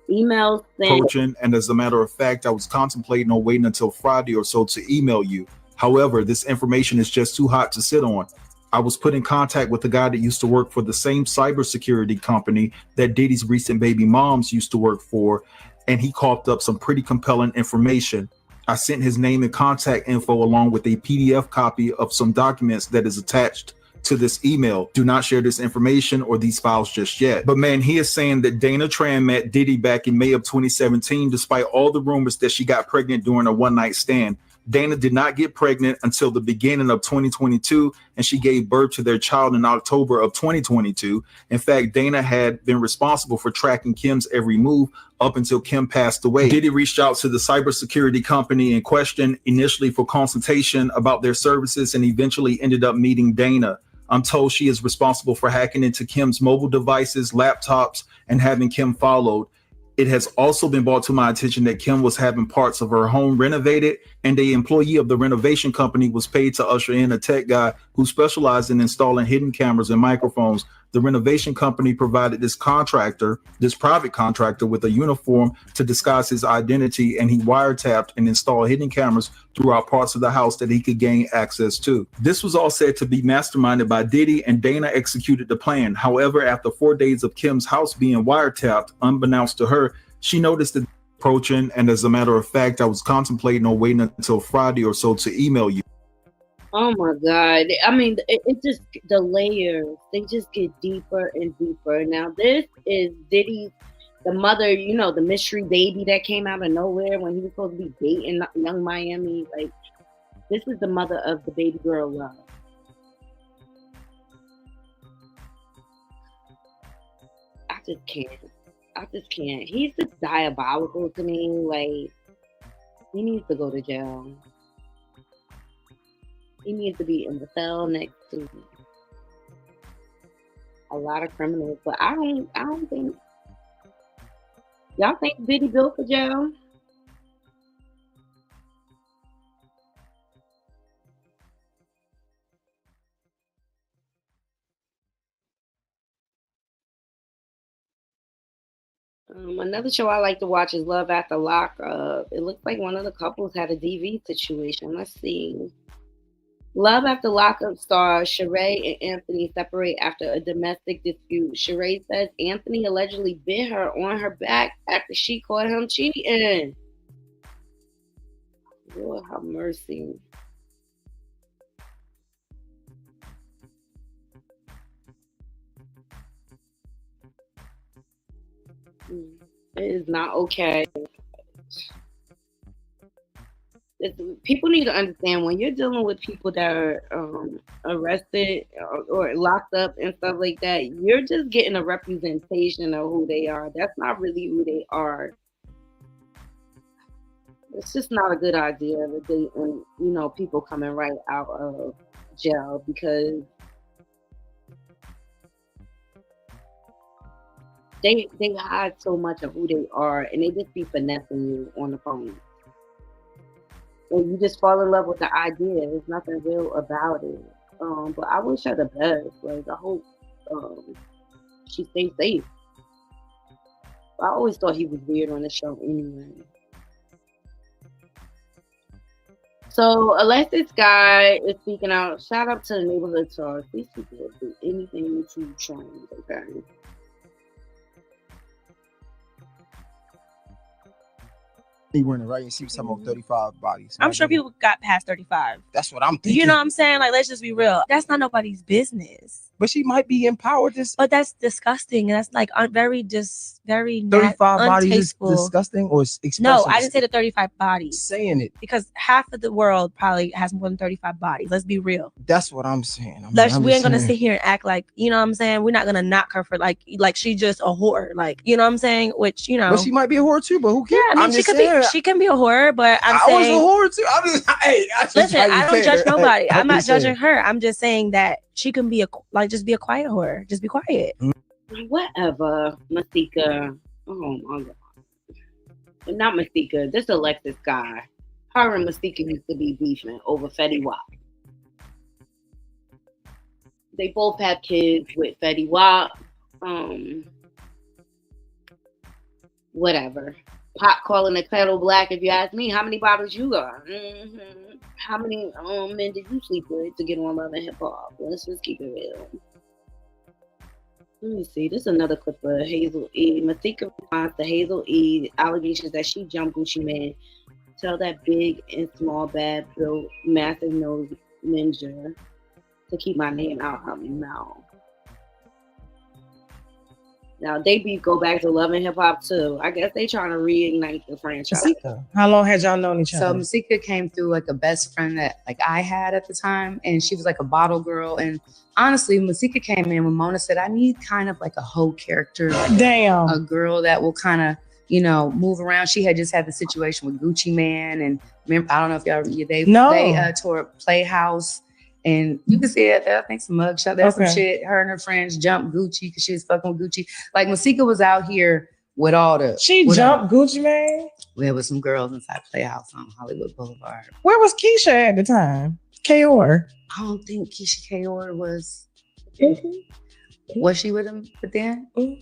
Emails approaching, and as a matter of fact, I was contemplating on waiting until Friday or so to email you. However, this information is just too hot to sit on. I was put in contact with a guy that used to work for the same cybersecurity company that Diddy's recent baby moms used to work for, and he coughed up some pretty compelling information. I sent his name and contact info along with a PDF copy of some documents that is attached to this email. Do not share this information or these files just yet. But man, he is saying that Dana Tran met Diddy back in May of 2017, despite all the rumors that she got pregnant during a one-night stand. Dana did not get pregnant until the beginning of 2022, and she gave birth to their child in October of 2022. In fact, Dana had been responsible for tracking Kim's every move up until Kim passed away. Diddy reached out to the cybersecurity company in question initially for consultation about their services and eventually ended up meeting Dana. I'm told she is responsible for hacking into Kim's mobile devices, laptops, and having Kim followed. It has also been brought to my attention that Kim was having parts of her home renovated, and the employee of the renovation company was paid to usher in a tech guy who specialized in installing hidden cameras and microphones. The renovation company provided this private contractor with a uniform to disguise his identity, and he wiretapped and installed hidden cameras throughout parts of the house that he could gain access to. This was all said to be masterminded by Diddy, and Dana executed the plan. However, after 4 days of Kim's house being wiretapped, unbeknownst to her, she noticed the approaching, and as a matter of fact, I was contemplating on waiting until Friday or so to email you. Oh my God. I mean, it just, the layers, they just get deeper and deeper. Now, this is Diddy's, the mother, you know, the mystery baby that came out of nowhere when he was supposed to be dating Young Miami. Like, this is the mother of the baby girl love. I just can't. He's just diabolical to me. Like, he needs to go to jail. He needs to be in the cell next to a lot of criminals. But I don't think. Y'all think Diddy built for jail? Another show I like to watch is Love After Lockup. It looks like one of the couples had a DV situation. Let's see. Love After Lockup star Sheree and Anthony separate after a domestic dispute. Sheree says Anthony allegedly bit her on her back after she caught him cheating. Lord have mercy. It is not okay. People need to understand when you're dealing with people that are arrested or locked up and stuff like that, you're just getting a representation of who they are. That's not really who they are. It's just not a good idea that they, people coming right out of jail because they hide so much of who they are and they just be finessing you on the phone. And you just fall in love with the idea. There's nothing real about it. But I wish her the best. Like, I hope she stays safe. I always thought he was weird on the show anyway. So, Alexis Guy is speaking out. Shout out to the neighborhood talk. These people do anything to trend, okay? He went right and she was talking about 35 bodies. I'm sure people got past 35. That's what I'm thinking. You know what I'm saying? Like, let's just be real. That's not nobody's business. But she might be empowered. But that's disgusting. And that's like very 35 bodies is disgusting or expressive? No, I didn't say the 35 bodies. Saying it. Because half of the world probably has more than 35 bodies. Let's be real. That's what I'm saying. We ain't gonna sit here and act like, you know what I'm saying? We're not gonna knock her for like she just a whore. Like, you know what I'm saying? Which, you know. But she might be a whore too, but who cares? Yeah, I mean, she can be a whore, but I was a whore too. Listen, I don't judge nobody. I'm not judging her. I'm just saying that she can be just be a quiet whore. Just be quiet. Whatever, Masika. Oh my God. Not Masika. This Alexis Guy. Her and Masika used to be beefing over Fetty Wap. They both have kids with Fetty Wap. Whatever. Pop calling the kettle black. If you ask me, how many bottles you got? How many men did you sleep with to get on Love and Hip Hop? Let's just keep it real. Let me see. This is another clip of Hazel E. Masika responds to Hazel E. allegations that she jumped Gucci Mane. Tell that big and small, bad, built, massive nose ninja to keep my name out her mouth. Now they go back to Love and Hip Hop too. I guess they trying to reignite the franchise. Masika, how long had y'all known each So other? Masika came through like a best friend that like I had at the time, and she was like a bottle girl. And honestly, Masika came in when Mona said, "I need kind of like a hoe character, like Damn, a girl that will kind of move around." She had just had the situation with Gucci Man, and remember, I don't know if y'all they tore Playhouse. And you can see it. I think some mugshot. There's some shit. Her and her friends jumped Gucci because she was fucking with Gucci. Like Masika was out here with all the. She jumped Gucci Man. There was some girls inside Playhouse on Hollywood Boulevard. Where was Keisha at the time? Kaor. I don't think Keisha Kaor was. Was she with him? But then, oh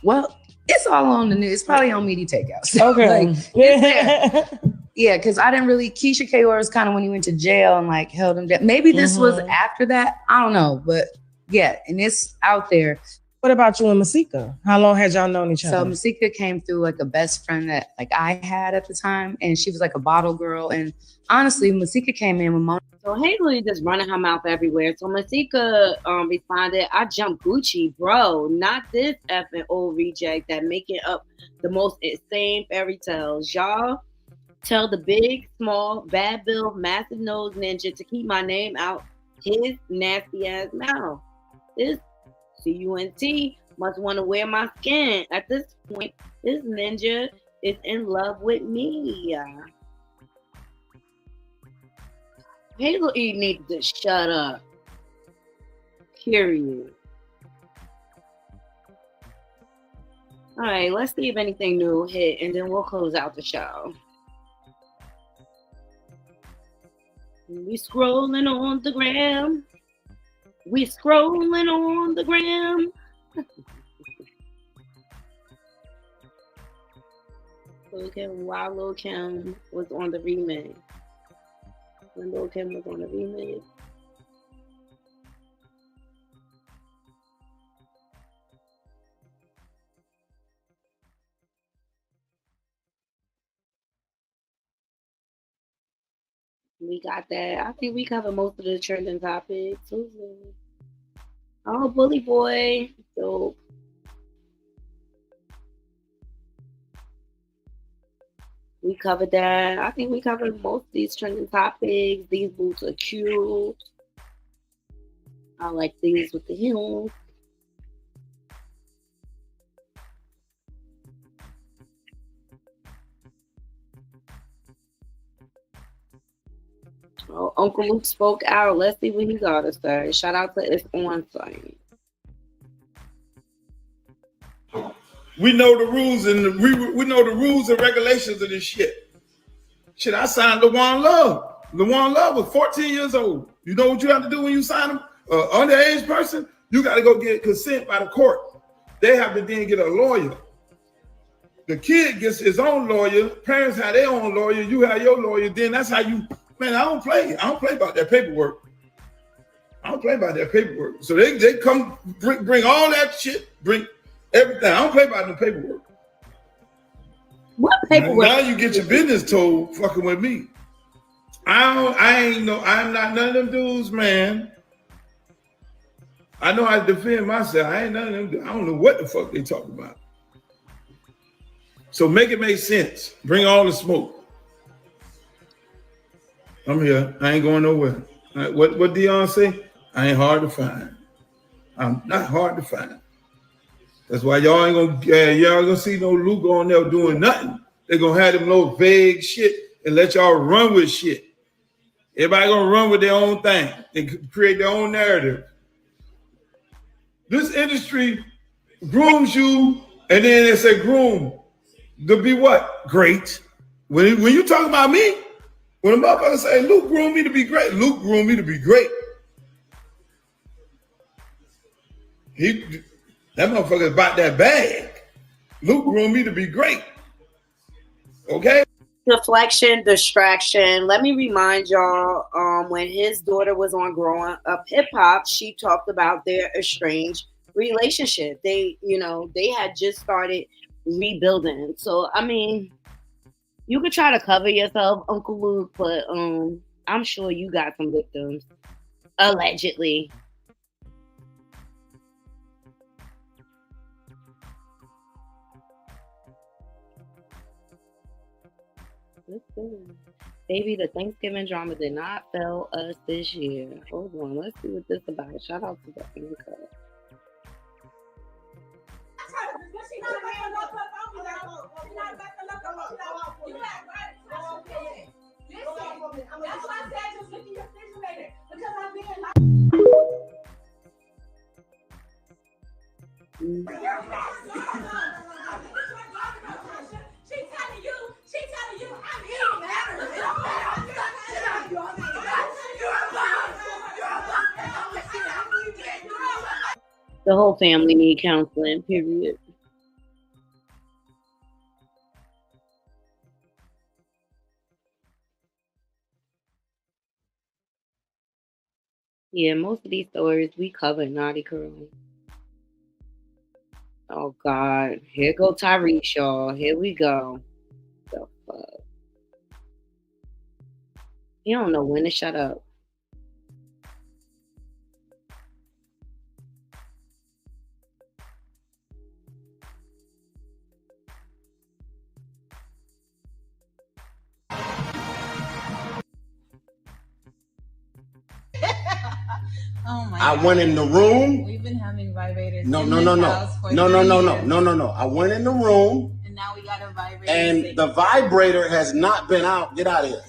well, it's all on the news. It's probably on Media Takeout. So, yeah, because I didn't really. Keisha Kaor was kind of when he went to jail and like held him down. Maybe this was after that. I don't know, but yeah, and it's out there. What about you and Masika? How long had y'all known each other? So Masika came through like a best friend that like I had at the time, and she was like a bottle girl. And honestly, Masika came in with Mona. So Haley just running her mouth everywhere. So Masika responded, "I jumped Gucci, bro. Not this effing old reject that making up the most insane fairy tales. Y'all tell the big, small, bad bill, massive nose ninja to keep my name out his nasty ass mouth. This CUNT must want to wear my skin. At this point, this ninja is in love with me." Haley needs to shut up. Period. All right, let's see if anything new hit, and then we'll close out the show. We scrolling on the gram. We scrolling on the gram. Look at why Lil Kim was on the remix. When Lil Kim was on the remix. We got that. I think we covered most of the trending topics. Oh, Bully Boy. Dope. We covered that. I think we covered most of these trending topics. These boots are cute. I like these with the heels. Oh, Uncle Luke spoke out. Let's see what he got to say. Shout out to It's On Site. We know the rules and we know the rules and regulations of this shit. Shit, I signed LaJuan Love. LaJuan Love was 14 years old. You know what you have to do when you sign him? Underage person, you got to go get consent by the court. They have to then get a lawyer. The kid gets his own lawyer. Parents have their own lawyer. You have your lawyer. Then that's how you. Man, I don't play about that paperwork. So they come bring all that shit, bring everything. I don't play about the paperwork. What paperwork? Now you get your business told fucking with me. I'm not none of them dudes, man. I know how to defend myself. I ain't none of them. I don't know what the fuck they talking about. So make it make sense. Bring all the smoke. I'm here. I ain't going nowhere. What Dion say? I ain't hard to find. I'm not hard to find. That's why y'all ain't gonna see no Luke on there doing nothing. They're gonna have them little vague shit and let y'all run with shit. Everybody gonna run with their own thing and create their own narrative. This industry grooms you, and then they say groom to be what? Great. When you talk about me, when a motherfucker say Luke groomed me to be great, Luke groomed me to be great. That motherfucker about that bag. Luke groomed me to be great. Okay? Deflection, distraction. Let me remind y'all, when his daughter was on Growing Up Hip Hop, she talked about their estranged relationship. They had just started rebuilding. So, I mean, you could try to cover yourself, Uncle Luke, but I'm sure you got some victims, allegedly. Let's see. Baby, the Thanksgiving drama did not fail us this year. Hold on, let's see what this is about. Shout out to the anchor. The whole family need counseling, period. Yeah, most of these stories we cover Knotty Krew. Oh God, here go Tyrese, y'all. Here we go. The fuck? He don't know when to shut up. Oh my I God. went in the room. We've been having vibrators. No. in this house for 3 years. I went in the room. And now we got a vibrator. And the vibrator has not been out. Get out of here.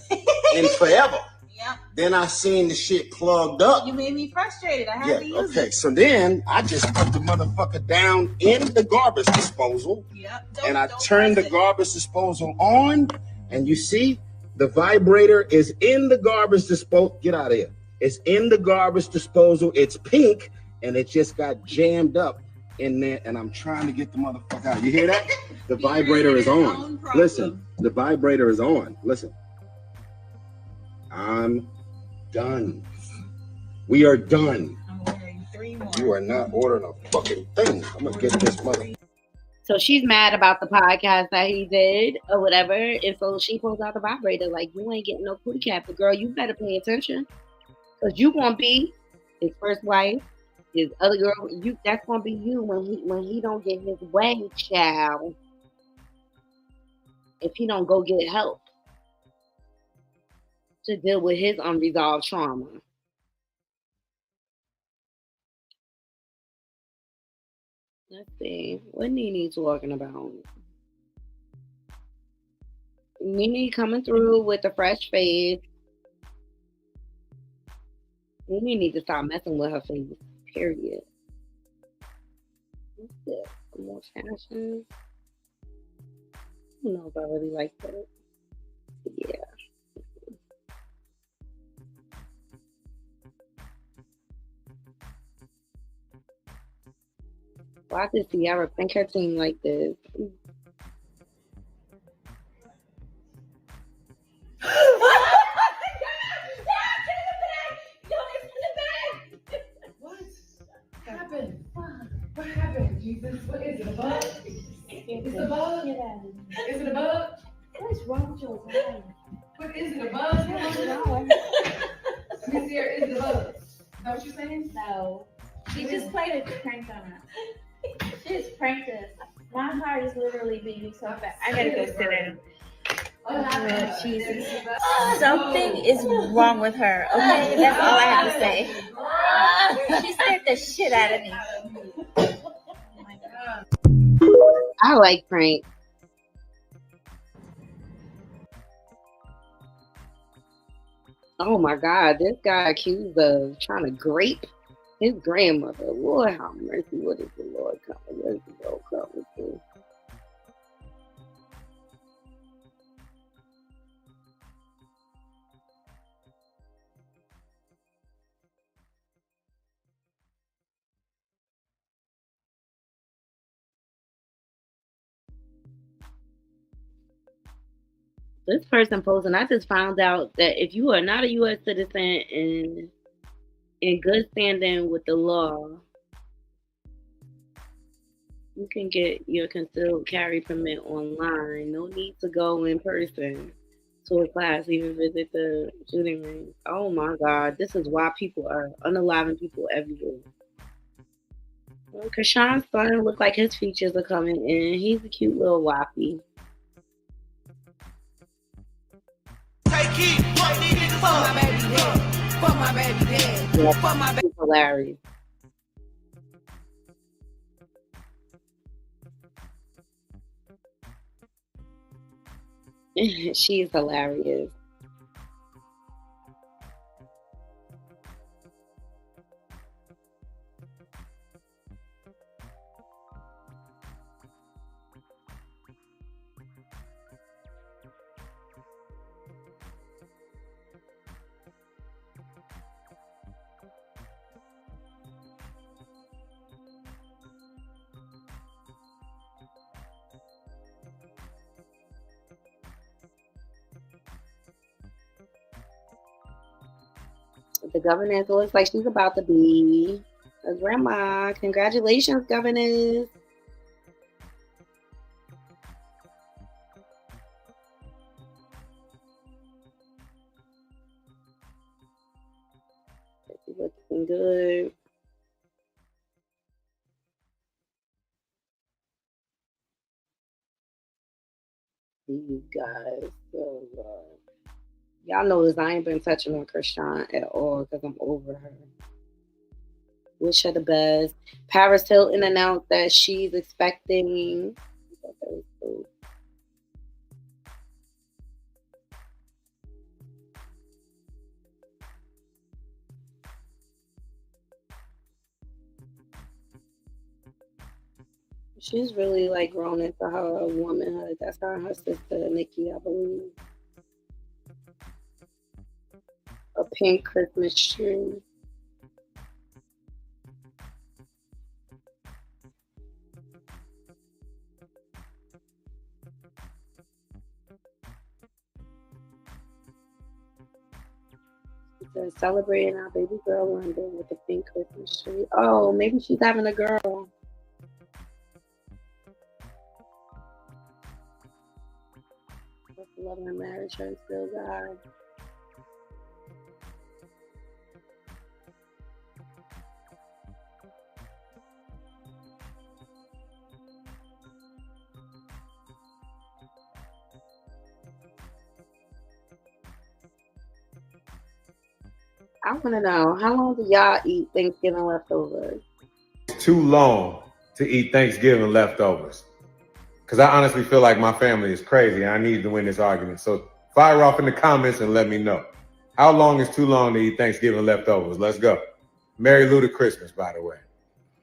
In forever. Yep. Then I seen the shit plugged up. You made me frustrated. I had to use it. So then I just put the motherfucker down in the garbage disposal. Yep. And I turned the garbage disposal on. And you see, the vibrator is in the garbage disposal. Get out of here. It's in the garbage disposal. It's pink. And it just got jammed up in there. And I'm trying to get the motherfucker out. You hear that? The vibrator is on. Listen, the vibrator is on. Listen. I'm done. We are done. I'm ordering 3 more. You are not ordering a fucking thing. I'm gonna get this mother. So she's mad about the podcast that he did or whatever, and so she pulls out the vibrator like, you ain't getting no booty cap, but girl, you better pay attention, cause you gonna be his first wife, his other girl. That's gonna be you when he don't get his way, child. If he don't go get help to deal with his unresolved trauma. Let's see. What Nene talking about? Nene coming through with a fresh face. Nene need to stop messing with her face. Period. What's this? Some more fashion. I don't know if I really like that. Yeah. Why did Ciara think her team like this? What happened? What happened, Jesus? What is it, a bug? Is it a bug? Is it a bug? What's wrong with your wife? What is it, a bug? Let me see her. Is it a bug? Is that what you're saying? No. She just played a prank on us. She just pranked us. My heart is literally beating so fast. I gotta go sit down. Oh, Jesus. Something is wrong with her, okay? That's all I have to say. She scared the shit out of me. Oh my God. I like prank. Oh my God, this guy accused of trying to grape his grandmother. Lord have mercy. What is the Lord coming? What is the Lord coming to? This person posting, I just found out that if you are not a U.S. citizen and in good standing with the law, you can get your concealed carry permit online. No need to go in person to a class, even visit the shooting range. Oh my God, this is why people are unaliving people everywhere. Well, Krishan's starting to look like his features are coming in. He's a cute little wappy. kid. Fuck these niggas Fuck up. my baby dad. Fuck my baby dad. Yeah, Fuck my baby. she's hilarious. She's hilarious. The governess looks like she's about to be a grandma. Congratulations, governess. She's looking good. You guys, so good. Y'all notice I ain't been touching on Krishan at all because I'm over her. Wish her the best. Paris Hilton announced that she's expecting. She's really like grown into her womanhood. That's her and her sister Nikki, I believe. A pink Christmas tree. She said, celebrating our baby girl London with a pink Christmas tree. Oh, maybe she's having a girl. Love her marriage, her and still God. I want to know, how long do y'all eat Thanksgiving leftovers? It's too long to eat Thanksgiving leftovers. Because I honestly feel like my family is crazy and I need to win this argument. So fire off in the comments and let me know. How long is too long to eat Thanksgiving leftovers? Let's go. Merry Luda Christmas, by the way.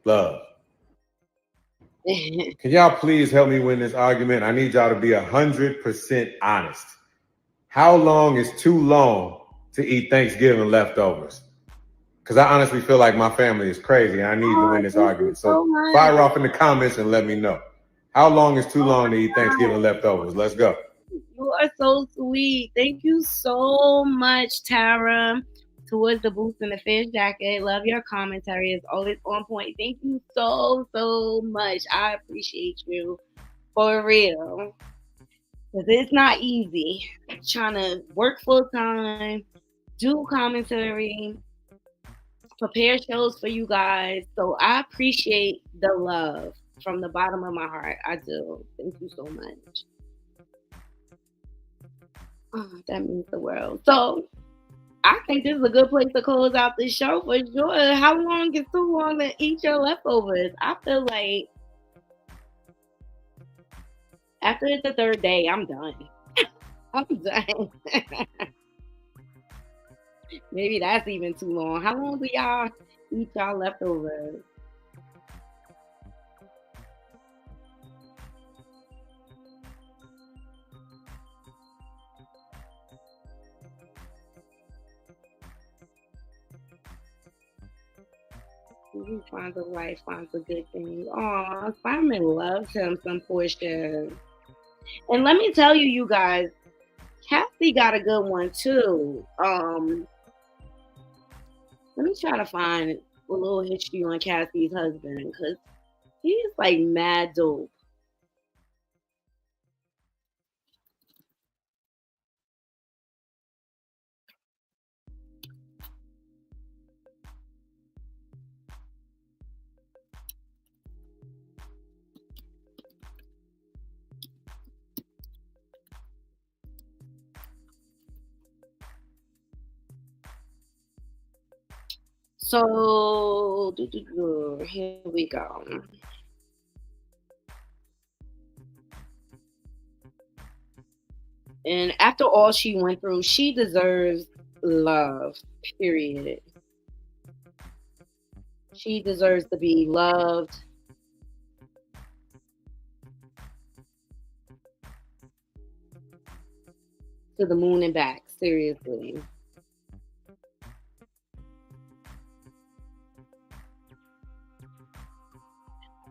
Love. Can y'all please help me win this argument? I need y'all to be 100% honest. How long is too long to eat Thanksgiving leftovers? Because I honestly feel like my family is crazy and I need to win this argument. So fire off in the comments and let me know. How long is too long to eat Thanksgiving leftovers? Let's go. You are so sweet. Thank you so much, Tara. Towards the boots and the fish jacket. Love your commentary. It's always on point. Thank you so much. I appreciate you. For real. Because it's not easy trying to work full time, do commentary, prepare shows for you guys. So I appreciate the love from the bottom of my heart. I do. Thank you so much. Oh, that means the world. So I think this is a good place to close out the show for sure. How long is too long to eat your leftovers? I feel like after the third day, I'm done. I'm done. Maybe that's even too long. How long do y'all eat y'all leftovers? He finds a wife, finds a good thing. Aw, Simon loves him some Portia. And let me tell you, you guys, Cassie got a good one too. Let me try to find a little history on Cassie's husband because he's like mad dope. So here we go. And after all she went through, she deserves love, period. She deserves to be loved. To the moon and back, seriously.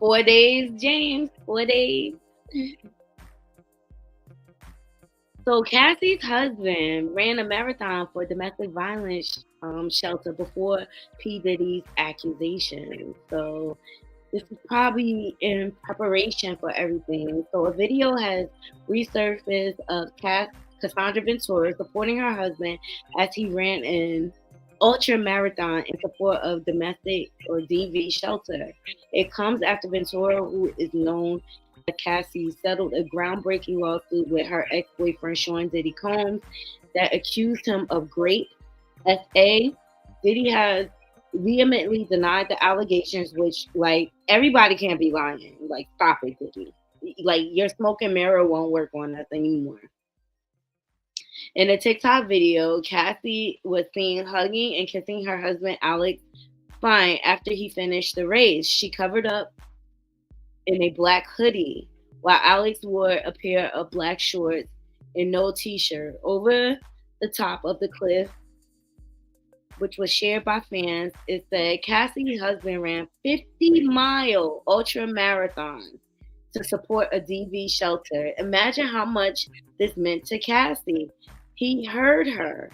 Four days, James. 4 days. So Cassie's husband ran a marathon for domestic violence shelter before P. Diddy's accusations. So this is probably in preparation for everything. So a video has resurfaced of Cassandra Ventura supporting her husband as he ran an ultra marathon in support of domestic or DV shelter. It comes after Ventura, who is known as Cassie, settled a groundbreaking lawsuit with her ex-boyfriend Sean Diddy Combs that accused him of rape. SA. Diddy has vehemently denied the allegations, which, like, everybody can't be lying. Like, stop it, Diddy. Like, your smoke and mirror won't work on us anymore. In a TikTok video, Cassie was seen hugging and kissing her husband Alex Fine after he finished the race. She covered up in a black hoodie, while Alex wore a pair of black shorts and no t-shirt. Over the top of the cliff, which was shared by fans, it said Cassie's husband ran 50-mile ultra marathon to support a DV shelter. Imagine how much this meant to Cassie. He heard her.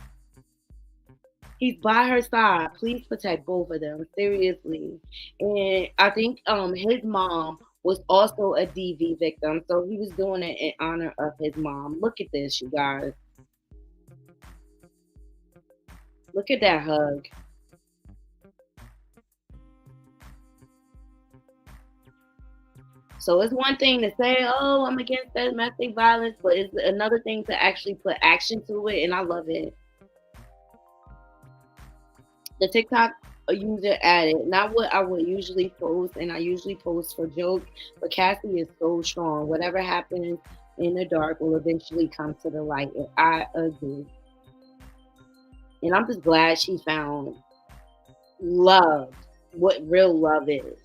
He's by her side. Please protect both of them, seriously. And I think his mom was also a DV victim, so he was doing it in honor of his mom. Look at this, you guys. Look at that hug. So it's one thing to say, oh, I'm against domestic violence, but it's another thing to actually put action to it, and I love it. The TikTok user added, not what I would usually post, and I usually post for jokes, but Cassie is so strong. Whatever happens in the dark will eventually come to the light, and I agree. And I'm just glad she found love, what real love is,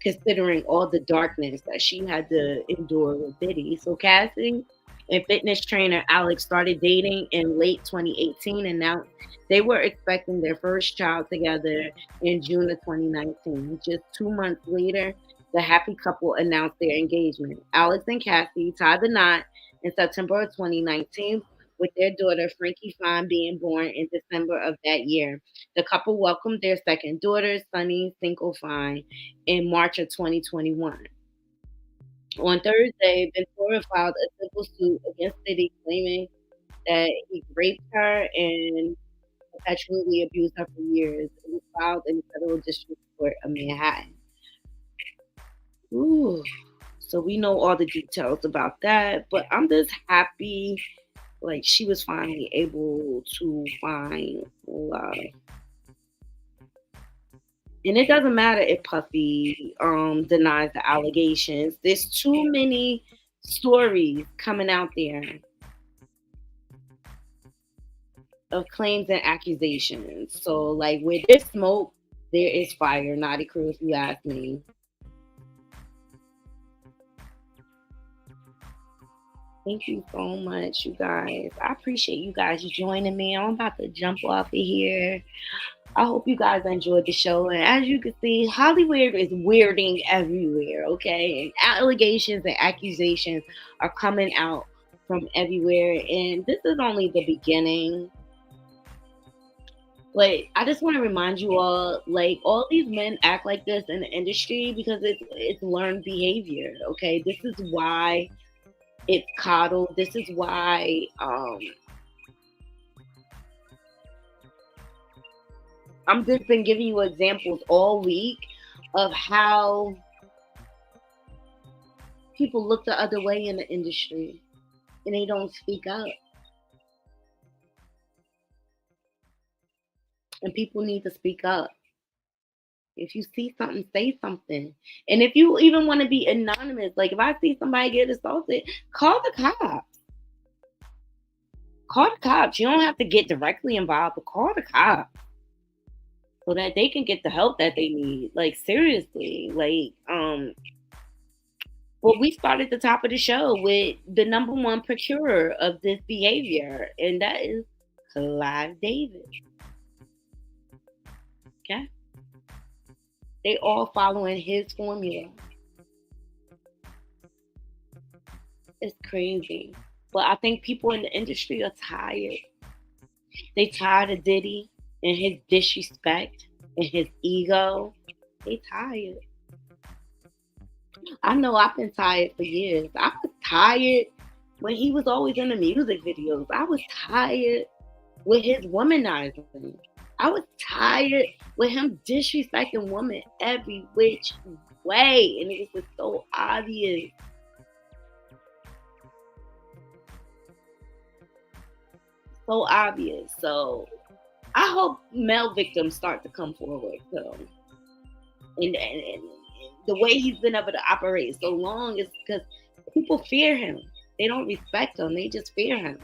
considering all the darkness that she had to endure with Diddy. So Cassie and fitness trainer Alex started dating in late 2018, and now they were expecting their first child together in June of 2019. Just 2 months later, the happy couple announced their engagement. Alex and Cassie tied the knot in September of 2019, with their daughter Frankie Fine being born in December of that year. The couple welcomed their second daughter, Sunny Cinco Fine, in March of 2021. On Thursday, Ventura filed a civil suit against Diddy, claiming that he raped her and perpetually abused her for years. It was filed in the Federal District Court of Manhattan. Ooh, so we know all the details about that, but I'm just happy, like, she was finally able to find love. And it doesn't matter if Puffy denies the allegations. There's too many stories coming out there of claims and accusations. So, like, where there's smoke, there is fire. Knotty Krew, if you ask me. Thank you so much, you guys. I appreciate you guys joining me. I'm about to jump off of here. I hope you guys enjoyed the show. And as you can see, Hollywood is weirding everywhere, okay? And allegations and accusations are coming out from everywhere. And this is only the beginning. But I just want to remind you all, like, all these men act like this in the industry because it's learned behavior, okay? This is why it's coddled. This is why I'm just been giving you examples all week of how people look the other way in the industry and they don't speak up. And people need to speak up. If you see something, say something. And if you even want to be anonymous, like if I see somebody get assaulted, call the cops. Call the cops. You don't have to get directly involved, but call the cops so that they can get the help that they need. Like, seriously. Like, well, we started at the top of the show with the number one procurer of this behavior, and that is Clive Davis. Okay? They all following his formula. It's crazy. But I think people in the industry are tired. They tired of Diddy and his disrespect and his ego. They tired. I know I've been tired for years. I was tired when he was always in the music videos. I was tired with his womanizing. I was tired with him disrespecting women every which way. And it was so obvious. So obvious. So I hope male victims start to come forward. So, and the way he's been able to operate so long is because people fear him. They don't respect him. They just fear him.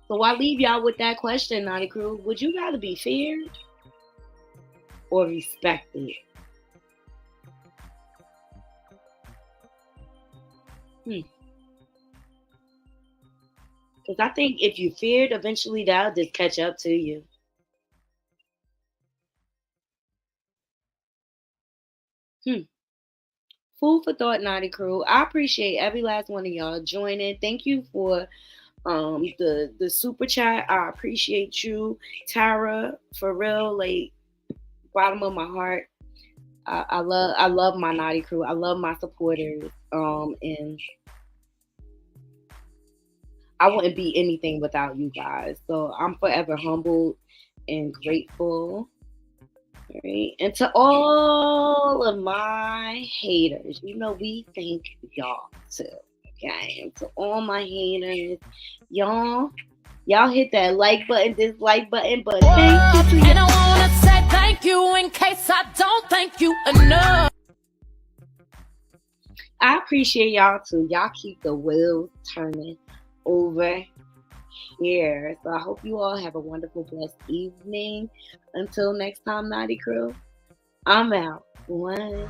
So I leave y'all with that question, Knotty Krew. Would you rather be feared or respected? Because I think if you feared, eventually that'll just catch up to you. Food for thought, Knotty Krew. I appreciate every last one of y'all joining. Thank you for the super chat. I appreciate you, Tara, for real, like bottom of my heart. I love my Knotty Krew. I love my supporters. And I wouldn't be anything without you guys. So I'm forever humbled and grateful. Right? And to all of my haters, you know, we thank y'all too. Okay, and to all my haters, y'all hit that like button, dislike button, but thank you. And I wanna say thank you in case I don't thank you enough. I appreciate y'all too. Y'all keep the wheels turning over here. So I hope you all have a wonderful, blessed evening. Until next time, Knotty Krew, I'm out. One.